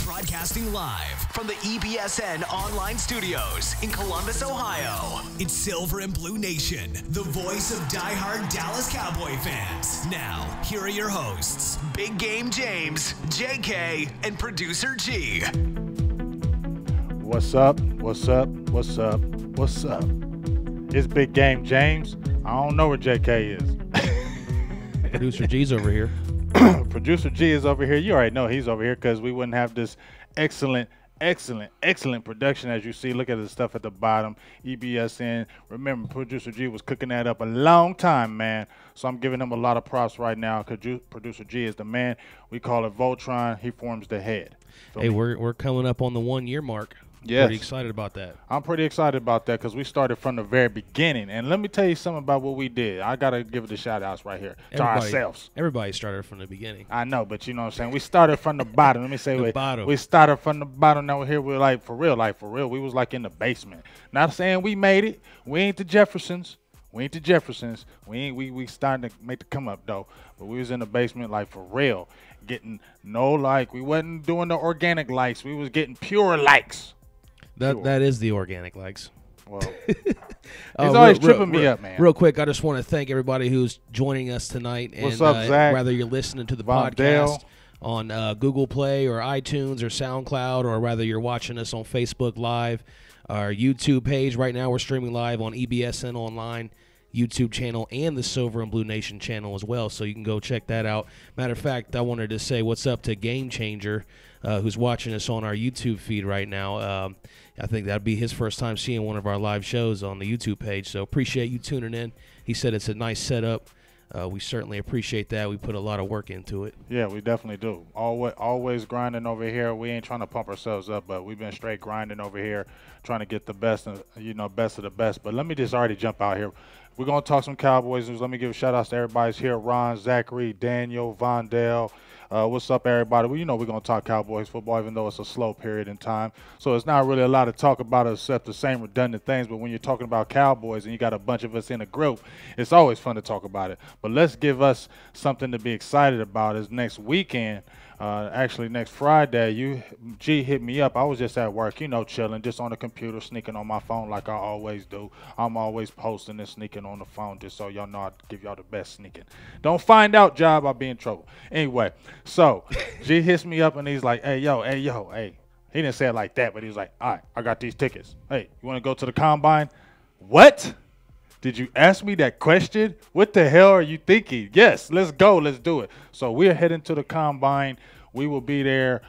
Broadcasting live from the EBSN online studios in Columbus, Ohio. It's Silver and Blue Nation, the voice of diehard Dallas Cowboy fans. Now, here are your hosts, Big Game James, JK, and Producer G. What's up? What's up? What's up? What's up? It's Big Game James. I don't know where JK is. Producer G's over here. Producer G is over here. You already know he's over here because we wouldn't have this excellent production as you see. Look at the stuff at the bottom. EBSN. Remember, Producer G was cooking that up a long time, man. So I'm giving him a lot of props right now because Producer G is the man. We call it Voltron. He forms the head. Hey, we're coming up on the 1 year mark. Yes. Pretty excited about that. I'm pretty excited about that because we started from the very beginning. And let me tell you something about what we did. I got to give it a shout-outs right here to ourselves. Everybody started from the beginning. I know, but you know what I'm saying? We started from the bottom. Let me say we started from the bottom. Now we're here. We're like, for real. We was like in the basement. Not saying we made it. We ain't the Jeffersons. We starting to make the come up, though. But we was in the basement, like, for real. Getting no like. We wasn't doing the organic likes. We was getting pure likes. That is the organic likes. Well, he's always tripping me up, man. Real quick, I just want to thank everybody who's joining us tonight. What's up, Zach? Whether you're listening to the podcast on Google Play or iTunes or SoundCloud, or whether you're watching us on Facebook Live, our YouTube page. Right now we're streaming live on EBSN Online YouTube channel and the Silver and Blue Nation channel as well, so you can go check that out. Matter of fact, I wanted to say what's up to Game Changer, who's watching us on our YouTube feed right now. I think that'd be his first time seeing one of our live shows on the YouTube page, so appreciate you tuning in. He said it's a nice setup. We certainly appreciate that. We put a lot of work into it. Yeah, we definitely do. Always grinding over here. We ain't trying to pump ourselves up, but we've been straight grinding over here, trying to get the best of the best. But let me just already jump out here. We're going to talk some Cowboys news. Let me give a shout-outs to everybody here. Ron, Zachary, Daniel, Vondell. What's up, everybody? Well, you know we're going to talk Cowboys football, even though it's a slow period in time. So it's not really a lot to talk about except the same redundant things. But when you're talking about Cowboys and you got a bunch of us in a group, it's always fun to talk about it. But let's give us something to be excited about is next weekend. Actually, next Friday, G hit me up. I was just at work, chilling, just on the computer, sneaking on my phone like I always do. I'm always posting and sneaking on the phone just so y'all know I give y'all the best sneaking. Don't find out, job, I'll be in trouble. Anyway, so G hits me up and he's like, hey. He didn't say it like that, but he was like, all right, I got these tickets. Hey, you want to go to the Combine? What? Did you ask me that question? What the hell are you thinking? Yes, let's go. Let's do it. So we're heading to the Combine. We will be there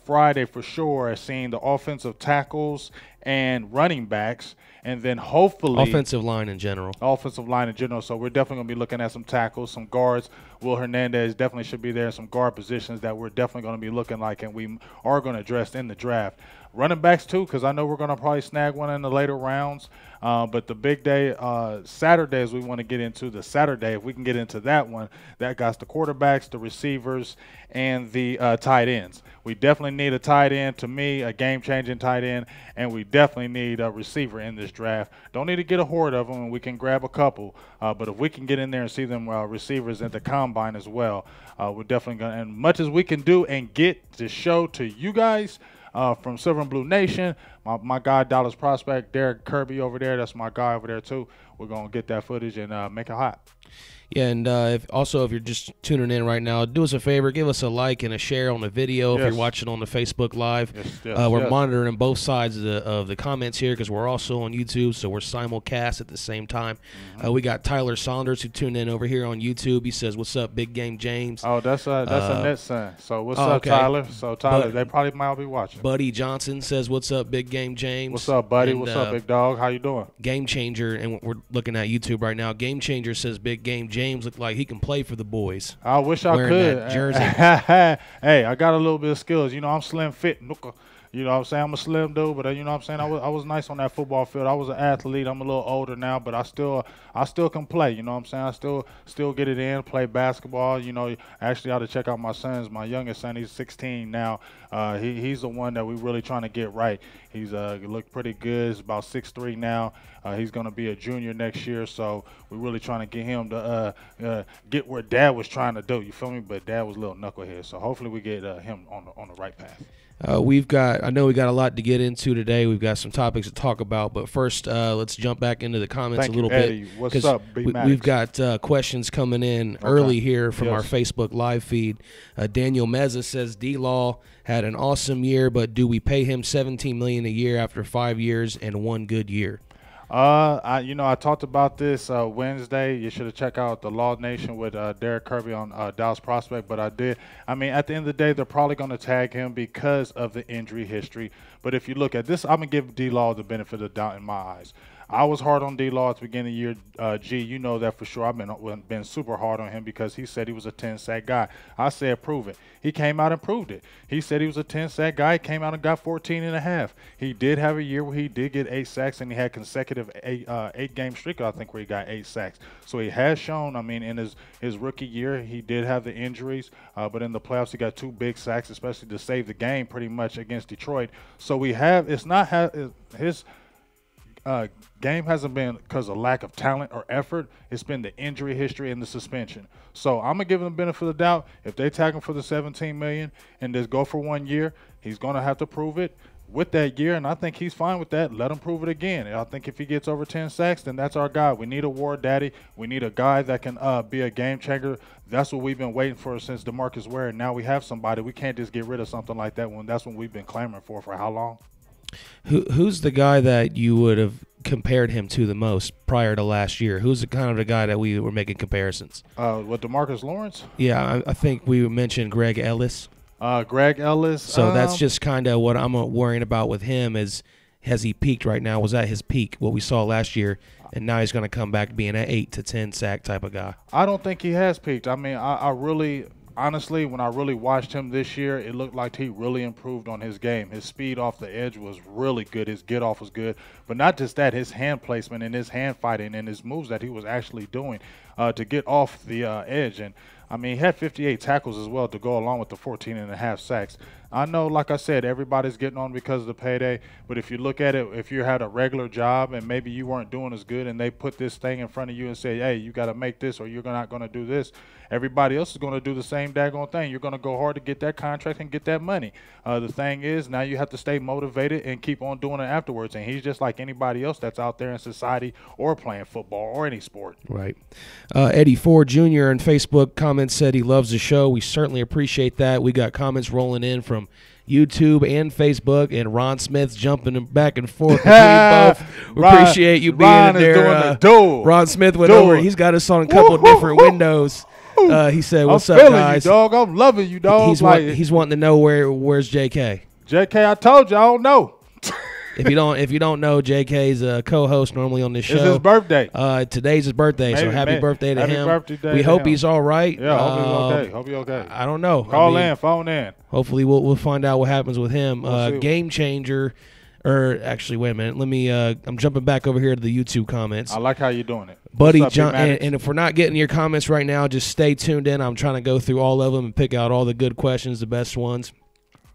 Friday for sure, seeing the offensive tackles and running backs, and then hopefully offensive line in general. So we're definitely going to be looking at some tackles, some guards. Will Hernandez definitely should be there in some guard positions that we're definitely going to be looking like, and we are going to address in the draft. Running backs too, because I know we're going to probably snag one in the later rounds. But the big day, Saturdays, we want to get into the Saturday. If we can get into that one, that got the quarterbacks, the receivers, and the tight ends. We definitely need a tight end, to me, a game-changing tight end, and we definitely need a receiver in this draft. Don't need to get a horde of them, and we can grab a couple. But if we can get in there and see them receivers at the Combine as well, we're definitely going to, and much as we can do and get to show to you guys, from Silver and Blue Nation, my guy Dallas Prospect, Derek Kirby over there, that's my guy over there too. We're going to get that footage and make it hot. Yeah, and if you're just tuning in right now, do us a favor, give us a like and a share on the video. If you're watching on the Facebook Live. We're monitoring both sides of the comments here because we're also on YouTube, so we're simulcast at the same time. We got Tyler Saunders who tuned in over here on YouTube. He says, "What's up, Big Game James?" Oh, that's a net son. So what's up, okay. Tyler? So Tyler, they probably might be watching. Buddy Johnson says, "What's up, Big Game James?" What's up, buddy? And, what's up, big dog? How you doing? Game Changer, and we're looking at YouTube right now. Game Changer says, "Big Game James look like he can play for the boys." I wish I could. That jersey. Hey, I got a little bit of skills. I'm slim fit. You know what I'm saying? I'm a slim dude, but you know what I'm saying? I was nice on that football field. I was an athlete. I'm a little older now, but I still can play. You know what I'm saying? I still get it in, play basketball. Actually, I ought to check out my sons. My youngest son, he's 16 now. He's the one that we really trying to get right. He's looked pretty good. He's about 6'3" now. He's going to be a junior next year, so we're really trying to get him to get where Dad was trying to do. You feel me? But Dad was a little knucklehead, so hopefully we get him on the right path. I know we got a lot to get into today. We've got some topics to talk about, but first, let's jump back into the comments a little Eddie. bit. What's up, B-Max? We've got questions coming in early here from our Facebook live feed. Daniel Meza says, D-Law had an awesome year, but do we pay him $17 million a year after 5 years and 1 good year? I talked about this Wednesday. You should have checked out the Law Nation with Derek Kirby on Dallas Prospect, but I did. I mean, at the end of the day, they're probably going to tag him because of the injury history. But if you look at this, I'm going to give D-Law the benefit of the doubt in my eyes. I was hard on D-Law at the beginning of the year. G, you know that for sure. I've been super hard on him because he said he was a 10-sack guy. I said, prove it. He came out and proved it. He said he was a 10-sack guy. He came out and got 14.5. He did have a year where he did get 8 sacks, and he had consecutive 8-game streak, I think, where he got 8 sacks. So he has shown, I mean, in his rookie year, he did have the injuries, but in the playoffs, he got 2 big sacks, especially to save the game pretty much against Detroit. So we have, it's not his game hasn't been because of lack of talent or effort. It's been the injury history and the suspension. So I'm gonna give him the benefit of the doubt. If they tag him for the $17 million and just go for 1 year, he's gonna have to prove it with that year, and I think he's fine with that. Let him prove it again. And I think if he gets over 10 sacks, then that's our guy. We need a war daddy. We need a guy that can be a game changer. That's what we've been waiting for since DeMarcus Ware. And now we have somebody. We can't just get rid of something like that when that's what we've been clamoring for how long? Who's the guy that you would have compared him to the most prior to last year? Who's the kind of the guy that we were making comparisons? With DeMarcus Lawrence? Yeah, I think we mentioned Greg Ellis. Greg Ellis. So that's just kind of what I'm worrying about with him is, has he peaked right now? Was that his peak, what we saw last year, and now he's going to come back being an 8 to 10 sack type of guy? I don't think he has peaked. I mean, I really – honestly, when I really watched him this year, it looked like he really improved on his game. His speed off the edge was really good. His get-off was good. But not just that, his hand placement and his hand fighting and his moves that he was actually doing to get off the edge. And, I mean, he had 58 tackles as well to go along with the 14.5 sacks. I know, like I said, everybody's getting on because of the payday, but if you look at it, if you had a regular job and maybe you weren't doing as good and they put this thing in front of you and say, hey, you got to make this or you're not going to do this, everybody else is going to do the same daggone thing. You're going to go hard to get that contract and get that money. The thing is, now you have to stay motivated and keep on doing it afterwards, and he's just like anybody else that's out there in society or playing football or any sport. Right. Eddie Ford Jr. on Facebook comments said he loves the show. We certainly appreciate that. We got comments rolling in from YouTube and Facebook, and Ron Smith's jumping back and forth between both. We appreciate you being in there. Ron Smith went over. He's got us on a couple of different windows. He said, "What's up, guys? You, dog. I'm loving you, dog." He's wanting to know where's JK. JK, I told you, I don't know. If you don't know, JK's a co-host normally on this show. It's his birthday. Today's his birthday, so happy birthday to him. We hope he's all right. Yeah, hope he's okay. Hope he's okay. I don't know. Phone in. Hopefully, we'll find out what happens with him. Game changer. Or actually, wait a minute. Let me. I'm jumping back over here to the YouTube comments. I like how you're doing it, Buddy John. And if we're not getting your comments right now, just stay tuned in. I'm trying to go through all of them and pick out all the good questions, the best ones.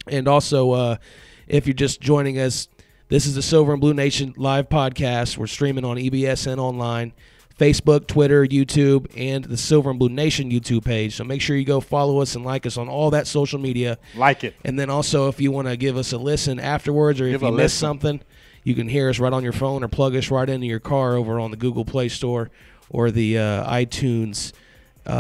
And also, if you're just joining us, this is the Silver and Blue Nation live podcast. We're streaming on EBSN Online, Facebook, Twitter, YouTube, and the Silver and Blue Nation YouTube page. So make sure you go follow us and like us on all that social media. Like it. And then also, if you want to give us a listen afterwards, or if you missed something, you can hear us right on your phone or plug us right into your car over on the Google Play Store or the iTunes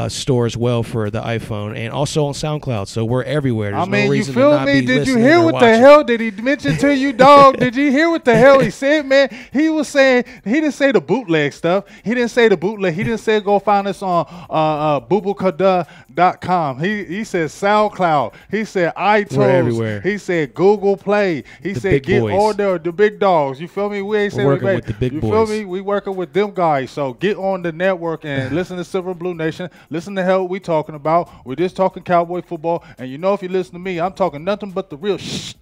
store as well for the iPhone, and also on SoundCloud. So we're everywhere. There's no reason to not be listening. Did you hear what the hell did he mention to you, dog? Did you hear what the hell he said, man? He was saying, he didn't say the bootleg stuff. He didn't say the bootleg. He didn't say go find us on booblecada.com. He said SoundCloud. He said iTunes. We're everywhere. He said Google Play. He said get on there, the big dogs. You feel me? We ain't saying working with the big boys. You feel me? We working with them guys. So get on the network and listen to Silver Blue Nation. Listen to hell we talking about. We're just talking Cowboy football. And you know, if you listen to me, I'm talking nothing but the real shit.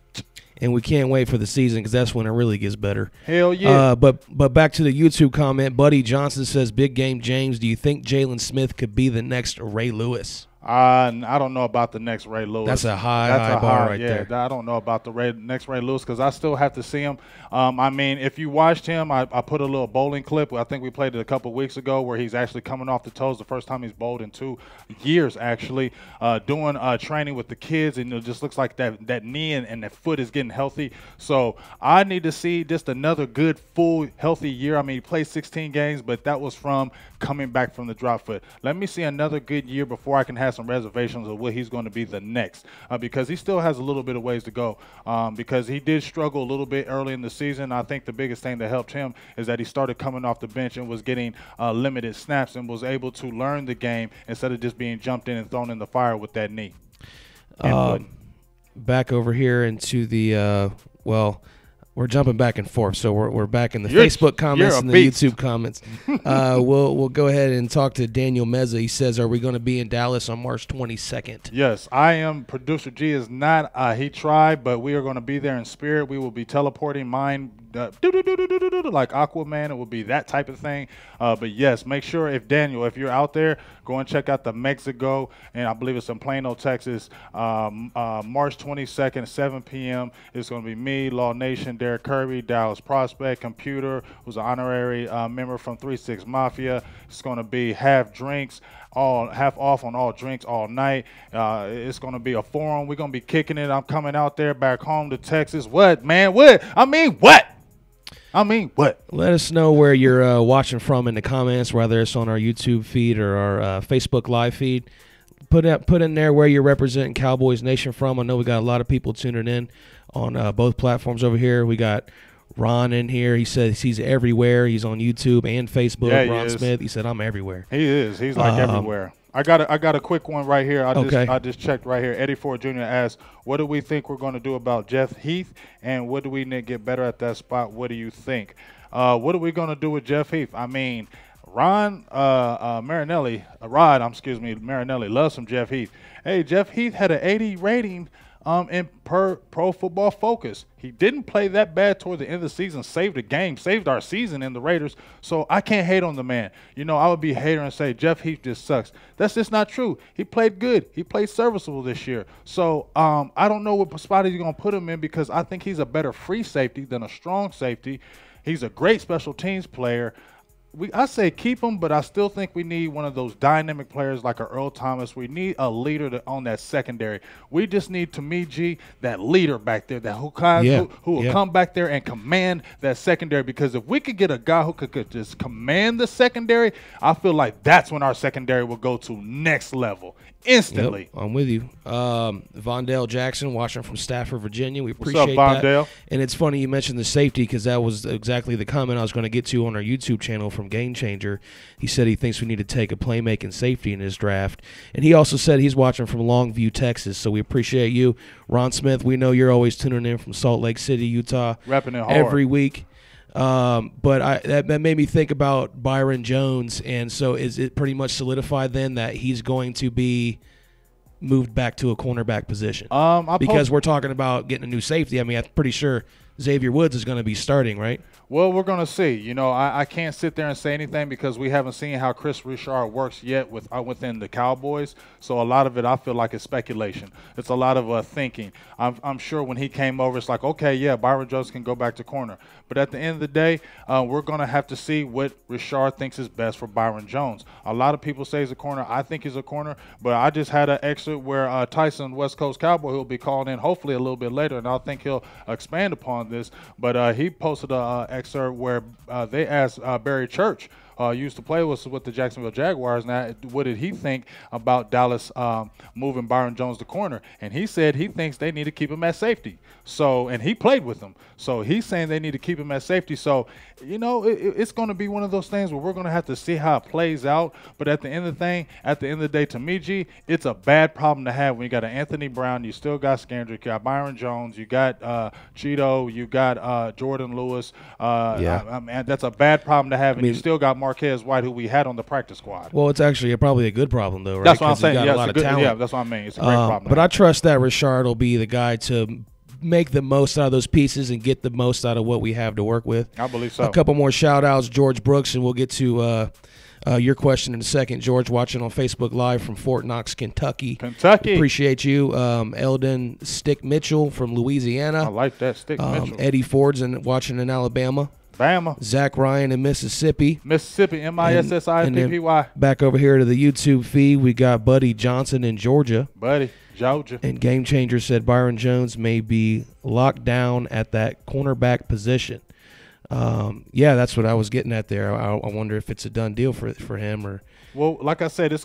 And we can't wait for the season because that's when it really gets better. Hell yeah. But back to the YouTube comment. Buddy Johnson says, Big Game James, do you think Jalen Smith could be the next Ray Lewis? I don't know about the next Ray Lewis. That's a high bar right there. I don't know about the next Ray Lewis because I still have to see him. I mean, if you watched him, I put a little bowling clip. I think we played it a couple weeks ago where he's actually coming off the toes. The first time he's bowled in 2 years, actually, doing training with the kids, and it just looks like that knee and that foot is getting healthy. So I need to see just another good, full, healthy year. I mean, he played 16 games, but that was from coming back from the drop foot. Let me see another good year before I can have some reservations of what he's going to be the next, because he still has a little bit of ways to go, because he did struggle a little bit early in the season. I think the biggest thing that helped him is that he started coming off the bench and was getting limited snaps and was able to learn the game instead of just being jumped in and thrown in the fire with that knee. Back over here into the we're jumping back and forth, so we're back in the Facebook comments and the YouTube comments. We'll go ahead and talk to Daniel Meza. He says, "Are we going to be in Dallas on March 22nd?" Yes, I am. Producer G is not. He tried, but we are going to be there in spirit. We will be teleporting mine like Aquaman. It will be that type of thing. But yes, make sure if you're out there, go and check out the Mexico, and I believe it's in Plano, Texas, March 22nd, 7 p.m. It's going to be me, Law Nation, Derek Kirby, Dallas Prospect, Computer, who's an honorary member from 3-6 Mafia. It's going to be half off on all drinks all night. It's going to be a forum. We're going to be kicking it. I'm coming out there back home to Texas. What, man? What? I mean, what? Let us know where you're watching from in the comments, whether it's on our YouTube feed or our Facebook Live feed. Put in there where you're representing Cowboys Nation from. I know we got a lot of people tuning in on both platforms over here. We got Ron in here. He says he's everywhere. He's on YouTube and Facebook. Yeah, Ron Smith. He said I'm everywhere. He is. He's like everywhere. I got a quick one right here. I just checked right here. Eddie Ford Jr. asked, "What do we think we're going to do about Jeff Heath, and what do we need to get better at that spot? What do you think? What are we going to do with Jeff Heath? I mean, Marinelli loves some Jeff Heath. Hey, Jeff Heath had an 80 rating in per Pro Football Focus. He didn't play that bad toward the end of the season, saved the game, saved our season in the Raiders. So I can't hate on the man. You know, I would be a hater and say Jeff Heath just sucks. That's just not true. He played good. He played serviceable this year. So I don't know what spot he's going to put him in because I think he's a better free safety than a strong safety. He's a great special teams player. I say keep him, but I still think we need one of those dynamic players like a Earl Thomas. We need a leader on that secondary. We just need, to me, G, that leader back there, who will come back there and command that secondary. Because if we could get a guy who could just command the secondary, I feel like that's when our secondary will go to next level instantly. Yep, I'm with you. Vondell Jackson, watching from Stafford, Virginia. We appreciate What's up, that. Vondell? And it's funny you mentioned the safety because that was exactly the comment I was going to get to on our YouTube channel from Game Changer. He said he thinks we need to take a playmaking safety in his draft. And he also said he's watching from Longview, Texas. So we appreciate you. Ron Smith, we know you're always tuning in from Salt Lake City, Utah. Repping it hard. Every week. But that made me think about Byron Jones. And so is it pretty much solidified then that he's going to be moved back to a cornerback position? Because we're talking about getting a new safety. I mean, I'm pretty sure Xavier Woods is going to be starting, right? Well, we're going to see. You know, I can't sit there and say anything because we haven't seen how Chris Richard works yet within the Cowboys. So a lot of it I feel like is speculation. It's a lot of thinking. I'm sure when he came over, it's like, okay, yeah, Byron Jones can go back to corner. But at the end of the day, we're going to have to see what Richard thinks is best for Byron Jones. A lot of people say he's a corner. I think he's a corner. But I just had an excerpt where Tyson, West Coast Cowboy, who will be calling in hopefully a little bit later, and I think he'll expand upon this. But he posted an excerpt where they asked Barry Church, used to play with the Jacksonville Jaguars. Now, what did he think about Dallas moving Byron Jones to corner? And he said he thinks they need to keep him at safety. So, and he played with them. So he's saying they need to keep him at safety. So, you know, it's going to be one of those things where we're going to have to see how it plays out. But at the end of the day, to me, G, it's a bad problem to have when you got an Anthony Brown, you still got Scandrick, you got Byron Jones, you got Cheeto, you got Jordan Lewis. I mean, that's a bad problem to have, and you still got Marquez White, who we had on the practice squad. Well, it's actually probably a good problem, though, right? That's what I'm saying. Got a lot of talent. Yeah, that's what I mean. It's a great problem. But I trust that Richard will be the guy to make the most out of those pieces and get the most out of what we have to work with. I believe so. A couple more shout-outs, George Brooks, and we'll get to your question in a second. George, watching on Facebook Live from Fort Knox, Kentucky. Appreciate you. Eldon Stick Mitchell from Louisiana. I like that, Stick Mitchell. Eddie Ford's watching in Alabama. Bama. Zach Ryan in Mississippi. Mississippy. Back over here to the YouTube feed, we got Buddy Johnson in Georgia. Georgia. And Game Changer said Byron Jones may be locked down at that cornerback position. Yeah, that's what I was getting at there. I wonder if it's a done deal for him or. Well, like I said, it's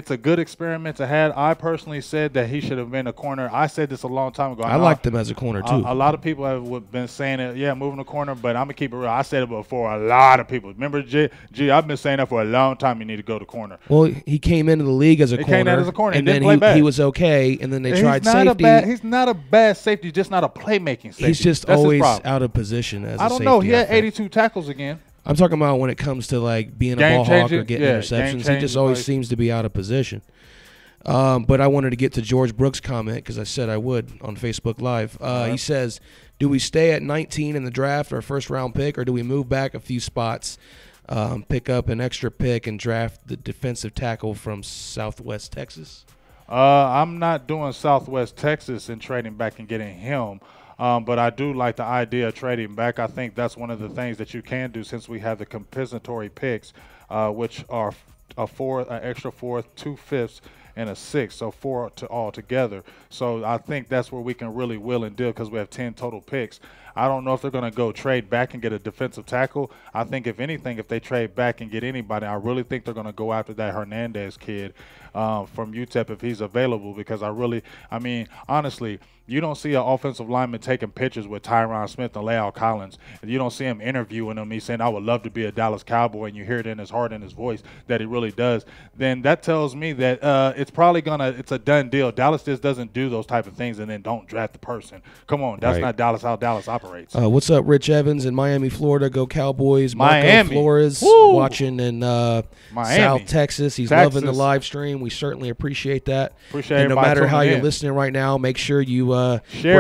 a good experiment to have. I personally said that he should have been a corner. I said this a long time ago. I liked him as a corner too. A lot of people have been saying it, moving the corner, but I'm gonna keep it real. I said it before. A lot of people. Remember, G, I've been saying that for a long time. You need to go to corner. Well, he came into the league as a corner. Came out as a corner, and then he was okay, and then they tried safety. He's not a bad safety, just not a playmaking safety. He's just always out of position as a safety. I don't know. He had 82 tackles again. I'm talking about when it comes to like being a ball hawk or getting interceptions. He just always seems to be out of position. But I wanted to get to George Brooks' comment because I said I would on Facebook Live. He says, do we stay at 19 in the draft, our first-round pick, or do we move back a few spots, pick up an extra pick, and draft the defensive tackle from Southwest Texas? I'm not doing Southwest Texas and trading back and getting him. But I do like the idea of trading back. I think that's one of the things that you can do since we have the compensatory picks, which are an extra fourth, 2 fifths, and a 6, so 4 all together. So I think that's where we can really will and deal because we have 10 total picks. I don't know if they're going to go trade back and get a defensive tackle. I think if anything, if they trade back and get anybody, I really think they're going to go after that Hernandez kid from UTEP if he's available because honestly, you don't see an offensive lineman taking pictures with Tyron Smith and La'el Collins, and you don't see him interviewing him. He's saying, I would love to be a Dallas Cowboy, and you hear it in his heart and his voice that he really does. Then that tells me that it's a done deal. Dallas just doesn't do those type of things and then don't draft the person. Come on, that's not Dallas how Dallas operates. What's up, Rich Evans in Miami, Florida? Go Cowboys. Miami. Marco Flores watching in South Texas. He's loving the live stream. We certainly appreciate that. And no matter how you're listening right now, make sure you we're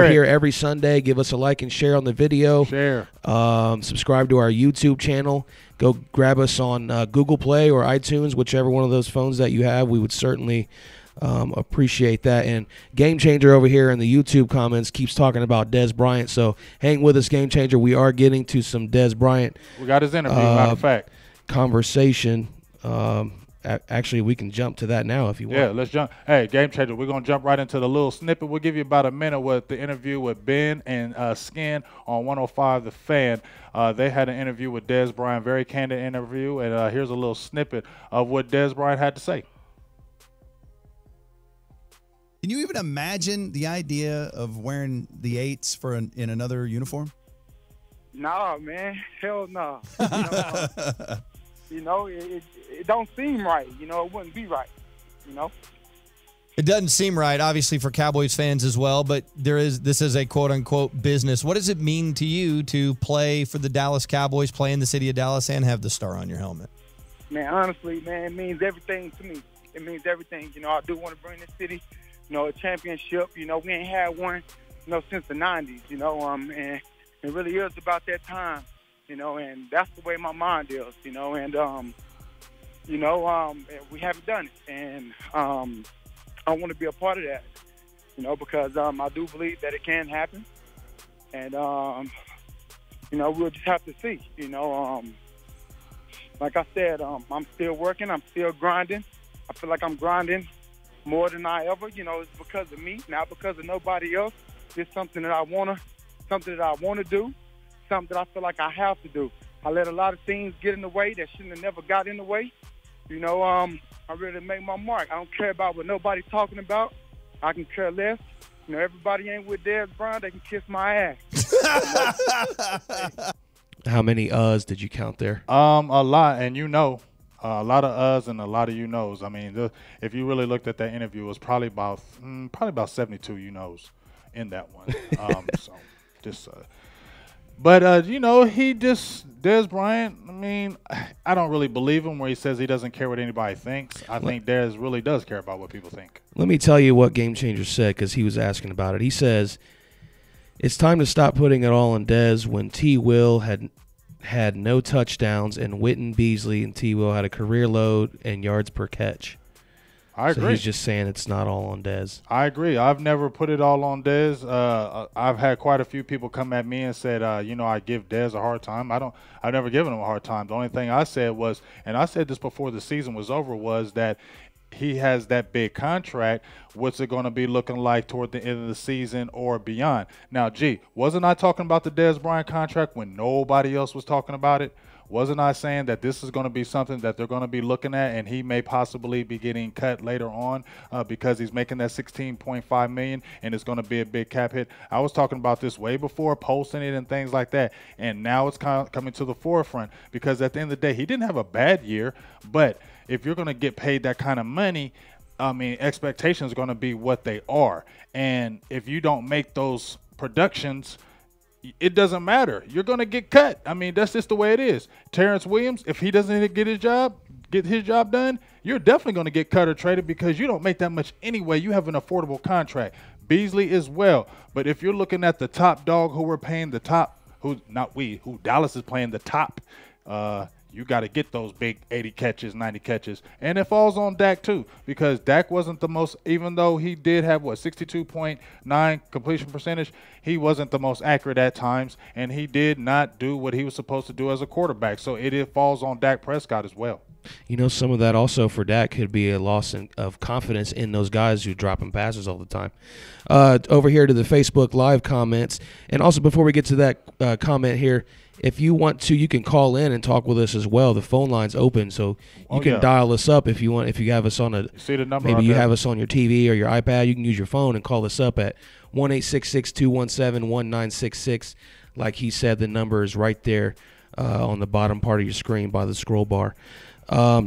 here every Sunday. Give us a like and share on the video. Subscribe to our YouTube channel. Go grab us on Google Play or iTunes, whichever one of those phones that you have. We would certainly appreciate that. And Game Changer over here in the YouTube comments keeps talking about Dez Bryant. So hang with us, Game Changer. We are getting to some Dez Bryant. We got his interview, matter of fact. Conversation. Actually, we can jump to that now if you want. Yeah, let's jump. Hey, Game Changer, we're going to jump right into the little snippet. We'll give you about a minute with the interview with Ben and Skin on 105 The Fan. They had an interview with Dez Bryant, very candid interview, and here's a little snippet of what Dez Bryant had to say. Can you even imagine the idea of wearing the 8s in another uniform? Nah, man. Hell no. It don't seem right. It wouldn't be right, It doesn't seem right, obviously, for Cowboys fans as well, but this is a quote-unquote business. What does it mean to you to play for the Dallas Cowboys, play in the city of Dallas, and have the star on your helmet? Man, honestly, man, it means everything to me. It means everything. I do want to bring this city, a championship. We ain't had one, since the 90s, and it really is about that time, and that's the way my mind is, and, we haven't done it, and I want to be a part of that, because I do believe that it can happen, and, we'll just have to see, like I said, I'm still working, I'm still grinding. I feel like I'm grinding more than I ever, it's because of me, not because of nobody else. It's something that I want to do, something that I feel like I have to do. I let a lot of things get in the way that shouldn't have never got in the way. I really make my mark. I don't care about what nobody's talking about. I can care less. Everybody ain't with Dez Bryant. They can kiss my ass. How many did you count there? A lot, and a lot of and a lot of knows. I mean, if you really looked at that interview, it was probably about 72 knows in that one. Dez Bryant, I mean, I don't really believe him where he says he doesn't care what anybody thinks. I think Dez really does care about what people think. Let me tell you what Game Changer said because he was asking about it. He says It's time to stop putting it all on Dez when T. Will had no touchdowns and Witten, Beasley, and T. Will had a career load and yards per catch. I agree. So he's just saying it's not all on Dez. I agree. I've never put it all on Dez. I've had quite a few people come at me and said, I give Dez a hard time. I've never given him a hard time. The only thing I said was, and I said this before the season was over, was that he has that big contract. What's it going to be looking like toward the end of the season or beyond? Now, wasn't I talking about the Dez Bryant contract when nobody else was talking about it? Wasn't I saying that this is going to be something that they're going to be looking at, and he may possibly be getting cut later on because he's making that $16.5 million, and it's going to be a big cap hit? I was talking about this way before, posting it and things like that, and now it's kind of coming to the forefront because at the end of the day, he didn't have a bad year, but if you're going to get paid that kind of money, expectations are going to be what they are, and if you don't make those productions, it doesn't matter. You're going to get cut. That's just the way it is. Terrence Williams, if he doesn't get his job done, you're definitely going to get cut or traded because you don't make that much anyway. You have an affordable contract. Beasley as well. But if you're looking at the top dog who we're paying the top, who Dallas is playing the top, you got to get those big 80 catches, 90 catches. And it falls on Dak, too, because Dak wasn't the most, even though he did have, 62.9 completion percentage, he wasn't the most accurate at times, and he did not do what he was supposed to do as a quarterback. So it falls on Dak Prescott as well. Some of that also for Dak could be a loss of confidence in those guys who dropping passes all the time. Over here to the Facebook Live comments. And also before we get to that comment here, if you want to, you can call in and talk with us as well. The phone line's open, so you can dial us up if you want. If you have us on see the number maybe you have us on your TV or your iPad, you can use your phone and call us up at 1-866-217-1966. Like he said, the number is right there on the bottom part of your screen by the scroll bar.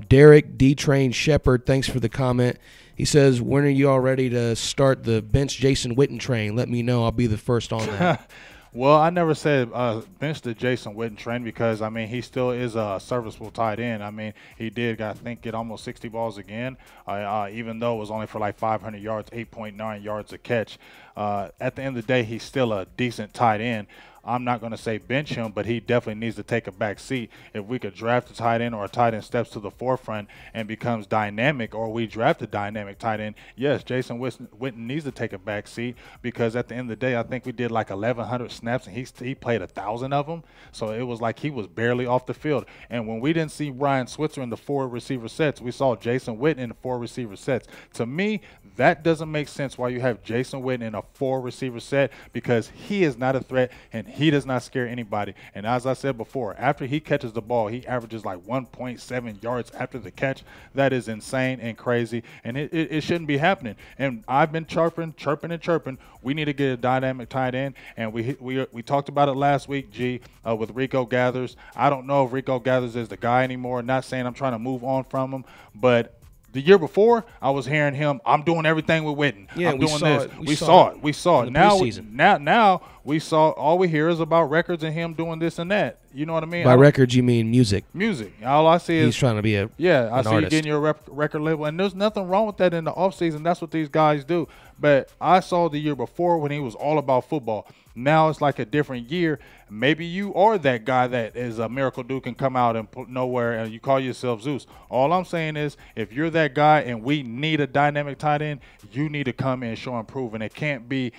Derek D-Train Shepherd, thanks for the comment. He says, when are you all ready to start the bench Jason Witten train? Let me know. I'll be the first on that. Well, I never said bench the Jason Witten train because, he still is a serviceable tight end. He did, I think, get almost 60 balls again, even though it was only for like 500 yards, 8.9 yards a catch. At the end of the day, he's still a decent tight end. I'm not going to say bench him, but he definitely needs to take a back seat. If we could draft a tight end or a tight end steps to the forefront and becomes dynamic, or we draft a dynamic tight end, yes, Jason Witten needs to take a back seat because at the end of the day, I think we did like 1,100 snaps and he played 1,000 of them. So it was like he was barely off the field. And when we didn't see Ryan Switzer in the 4 receiver sets, we saw Jason Witten in the 4 receiver sets. To me, that doesn't make sense why you have Jason Witten in a 4 receiver set because he is not a threat and he does not scare anybody. And as I said before, after he catches the ball, he averages like 1.7 yards after the catch. That is insane and crazy, and it shouldn't be happening. And I've been chirping. We need to get a dynamic tight end, and we talked about it last week, with Rico Gathers. I don't know if Rico Gathers is the guy anymore. Not saying I'm trying to move on from him, but the year before, I was hearing him, I'm doing everything with Witten. Yeah, I'm doing this. We saw it. Now we saw, all we hear is about records and him doing this and that. You know what I mean? By records, you mean music. Music. All I see is he's trying to be I see artist. you getting your record label, and there's nothing wrong with that in the offseason. That's what these guys do. But I saw the year before when he was all about football. Now it's like a different year. Maybe you are that guy that is a miracle dude, and come out and put nowhere and you call yourself Zeus. All I'm saying is if you're that guy and we need a dynamic tight end, you need to come in and show and prove. And it can't be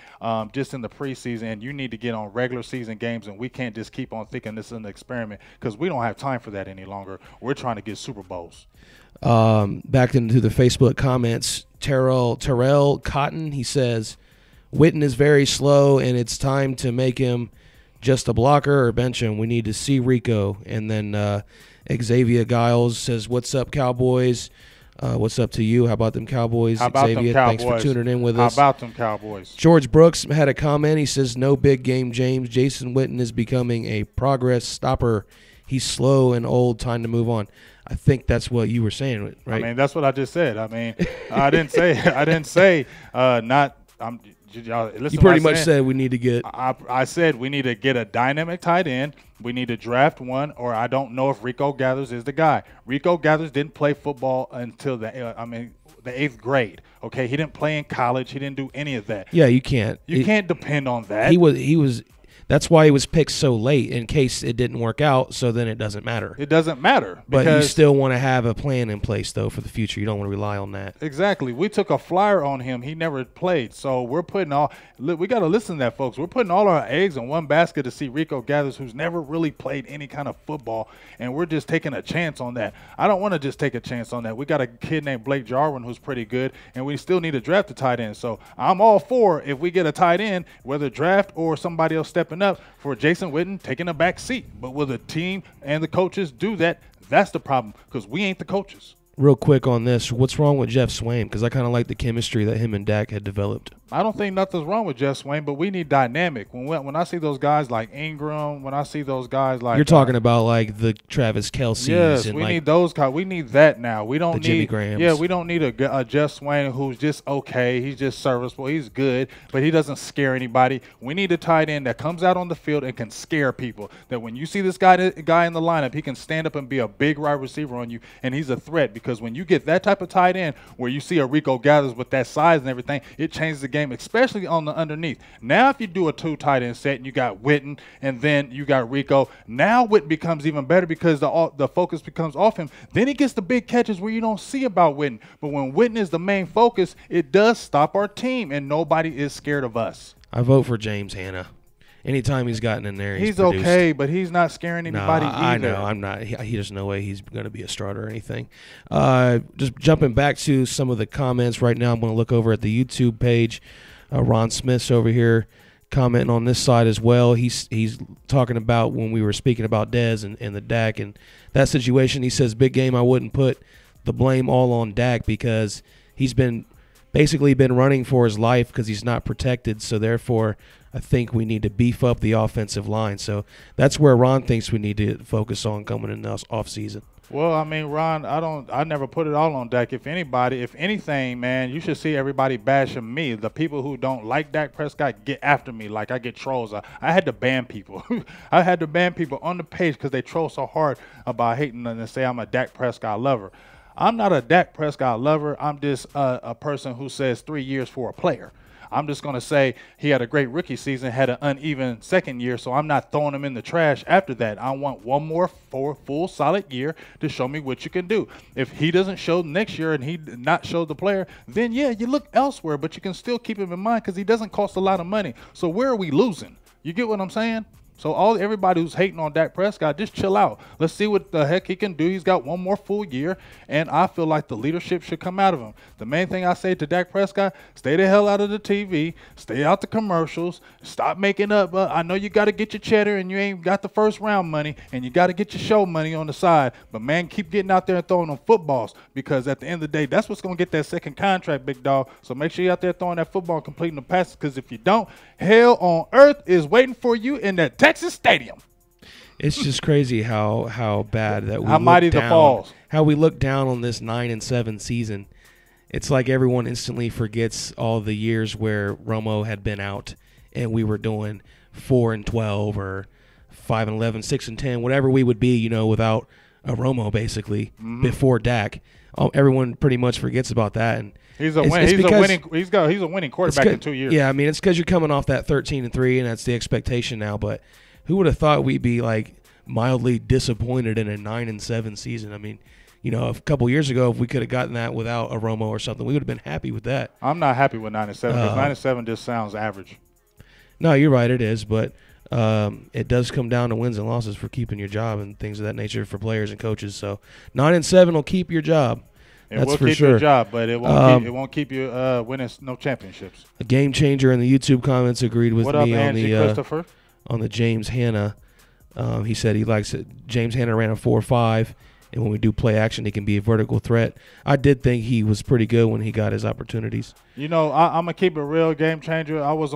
just in the preseason. You need to get on regular season games, and we can't just keep on thinking this is an experiment because we don't have time for that any longer. We're trying to get Super Bowls. Back into the Facebook comments, Terrell Cotton, he says, Witten is very slow, and it's time to make him just a blocker or bench him. We need to see Rico. And then Xavier Giles says, what's up, Cowboys? What's up to you? How about them Cowboys? How about Xavier, them Cowboys? Thanks for tuning in with us. How about them Cowboys? George Brooks had a comment. He says, no big game, James. Jason Witten is becoming a progress stopper. He's slow and old. Time to move on. I think that's what you were saying, right? That's what I just said. I didn't say not. Listen, you pretty much said we need to get. I said we need to get a dynamic tight end. We need to draft one, or I don't know if Rico Gathers is the guy. Rico Gathers didn't play football until the the 8th grade. Okay, he didn't play in college. He didn't do any of that. Yeah, you can't. You can't depend on that. He was. That's why he was picked so late, in case it didn't work out. So then it doesn't matter. It doesn't matter. But you still want to have a plan in place, though, for the future. You don't want to rely on that. Exactly. We took a flyer on him. He never played. So we're putting we got to listen to that, folks. We're putting all our eggs in one basket to see Rico Gathers, who's never really played any kind of football, and we're just taking a chance on that. I don't want to just take a chance on that. We got a kid named Blake Jarwin who's pretty good, and we still need to draft a tight end. So I'm all for if we get a tight end, whether draft or somebody else stepping up, for Jason Witten taking a back seat. But will the team and the coaches do that? That's the problem, because we ain't the coaches. Real quick on this, what's wrong with Jeff Swain? Because I kind of like the chemistry that him and Dak had developed. I don't think nothing's wrong with Jeff Swain, but we need dynamic. When I see those guys like Ingram, when I see those guys like you're talking about like the Travis Kelce's. Yes, and we like need those guys. We need that now. We don't the need Jimmy Grahams. Yeah, we don't need a Jeff Swain who's just okay. He's just serviceable. He's good, but he doesn't scare anybody. We need a tight end that comes out on the field and can scare people. That when you see this guy in the lineup, he can stand up and be a big wide receiver on you, and he's a threat. Because when you get that type of tight end where you see a Rico Gathers with that size and everything, it changes the game, especially on the underneath. Now if you do a 2 tight end set and you got Witten and then you got Rico, now Witten becomes even better because the focus becomes off him. Then he gets the big catches where you don't see about Witten. But when Witten is the main focus, it does stop our team, and nobody is scared of us. I vote for James Hanna. Anytime he's gotten in there, he's okay, but he's not scaring anybody either. I know. I'm not. There's no way he's going to be a starter or anything. Just jumping back to some of the comments right now, I'm going to look over at the YouTube page. Ron Smith's over here commenting on this side as well. He's talking about when we were speaking about Dez and the Dak and that situation. He says, big game, I wouldn't put the blame all on Dak because he's basically been running for his life because he's not protected. So therefore, I think we need to beef up the offensive line. So that's where Ron thinks we need to focus on coming in the off season. Well, I mean, Ron, I never put it all on Dak. If anything, man, you should see everybody bashing me. The people who don't like Dak Prescott get after me like I get trolls. I had to ban people. I had to ban people on the page because they troll so hard about hating and say I'm a Dak Prescott lover. I'm not a Dak Prescott lover. I'm just a person who says 3 years for a player. I'm just going to say he had a great rookie season, had an uneven second year, so I'm not throwing him in the trash after that. I want one more full solid year to show me what you can do. If he doesn't show next year and he not show the player, then, yeah, you look elsewhere, but you can still keep him in mind because he doesn't cost a lot of money. So where are we losing? You get what I'm saying? So everybody who's hating on Dak Prescott, just chill out. Let's see what the heck he can do. He's got one more full year, and I feel like the leadership should come out of him. The main thing I say to Dak Prescott, stay the hell out of the TV, stay out the commercials, stop making up. I know you got to get your cheddar, and you ain't got the first round money, and you got to get your show money on the side. But, man, keep getting out there and throwing them footballs because at the end of the day, that's what's going to get that second contract, big dog. So make sure you're out there throwing that football and completing the passes because if you don't, hell on earth is waiting for you in that Texas Stadium. It's just crazy how bad that we how mighty the falls. How we look down on this 9-7 season. It's like everyone instantly forgets all the years where Romo had been out and we were doing 4-12 or 5-11, 6-10, whatever we would be, without a Romo basically before Dak. Everyone pretty much forgets about that, and he's a winning quarterback in 2 years. Yeah, I mean it's because you're coming off that 13-3, and that's the expectation now. But who would have thought we'd be like mildly disappointed in a 9-7 season? I mean, a couple years ago, if we could have gotten that without a Romo or something, we would have been happy with that. I'm not happy with 9-7 because 9-7 just sounds average. No, you're right, it is, but it does come down to wins and losses for keeping your job and things of that nature for players and coaches. So 9-7 will keep your job. It will keep your job, but it won't keep you winning no championships. A game changer in the YouTube comments agreed with me Christopher? On the James Hanna. He said he likes it. James Hanna ran a 4.5, and when we do play action, he can be a vertical threat. I did think he was pretty good when he got his opportunities. I'm gonna keep it real, game changer. I was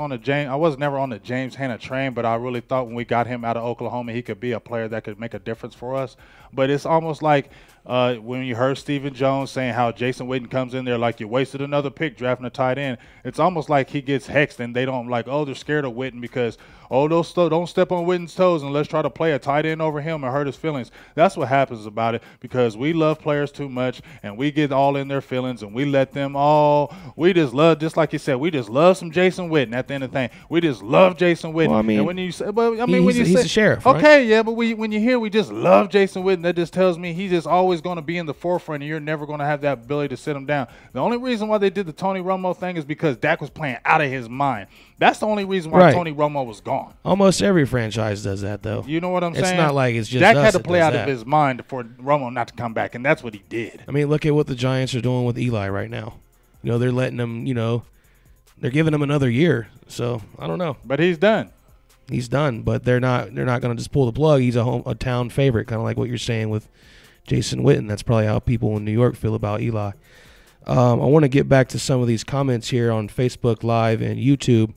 never on the James Hanna train, but I really thought when we got him out of Oklahoma, he could be a player that could make a difference for us. But it's almost like when you heard Stephen Jones saying how Jason Witten comes in there like you wasted another pick drafting a tight end, it's almost like he gets hexed and they don't like, oh, they're scared of Witten because, oh, don't step on Witten's toes and let's try to play a tight end over him and hurt his feelings. That's what happens about it because we love players too much and we get all in their feelings and we let them all. We just love, just like you said, we just love some Jason Witten at the end of the thing. We just love Jason Witten. Well, I mean, and when you say, he's a sheriff, okay, right? yeah, but when you hear we just love Jason Witten, that just tells me he's just always going to be in the forefront and you're never going to have that ability to sit him down. The only reason why they did the Tony Romo thing is because Dak was playing out of his mind. That's the only reason why Tony Romo was gone. Almost every franchise does that, though. You know what I'm saying? It's not like it's just Dak us had to that play does out that. of his mind for Romo not to come back, and that's what he did. I mean, look at what the Giants are doing with Eli right now. You know, they're letting him, they're giving him another year. So, I don't know. But he's done. He's done, but they're not going to just pull the plug. He's a town favorite, kind of like what you're saying with Jason Witten. That's probably how people in New York feel about Eli. I want to get back to some of these comments here on Facebook Live and YouTube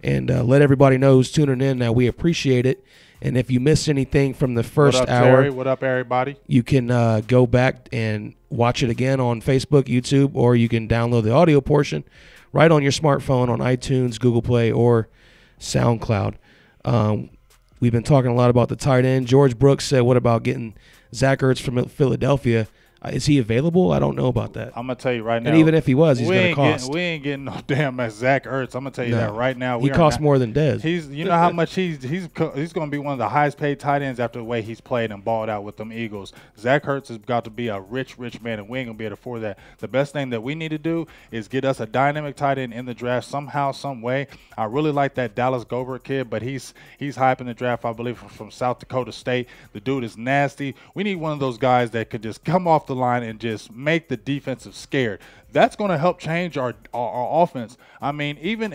and let everybody know who's tuning in that we appreciate it. And if you missed anything from the first What up, hour, Terry? What up, everybody? you can go back and watch it again on Facebook, YouTube, or you can download the audio portion right on your smartphone on iTunes, Google Play, or SoundCloud. We've been talking a lot about the tight end. George Brooks said, what about getting Zach Ertz from Philadelphia? Is he available? I don't know about that. I'm going to tell you right now. And even if he was, he's going to cost. We ain't getting no damn Zach Ertz. I'm going to tell you that right now. He costs more than Dez. You know how much he's going to be one of the highest paid tight ends after the way he's played and balled out with them Eagles. Zach Ertz has got to be a rich man, and we ain't going to be able to afford that. The best thing that we need to do is get us a dynamic tight end in the draft somehow, some way. I really like that Dallas Goedert kid, but he's hype in the draft, I believe, from South Dakota State. The dude is nasty. We need one of those guys that could just come off the line and just make the defensive scared. That's going to help change our offense. Even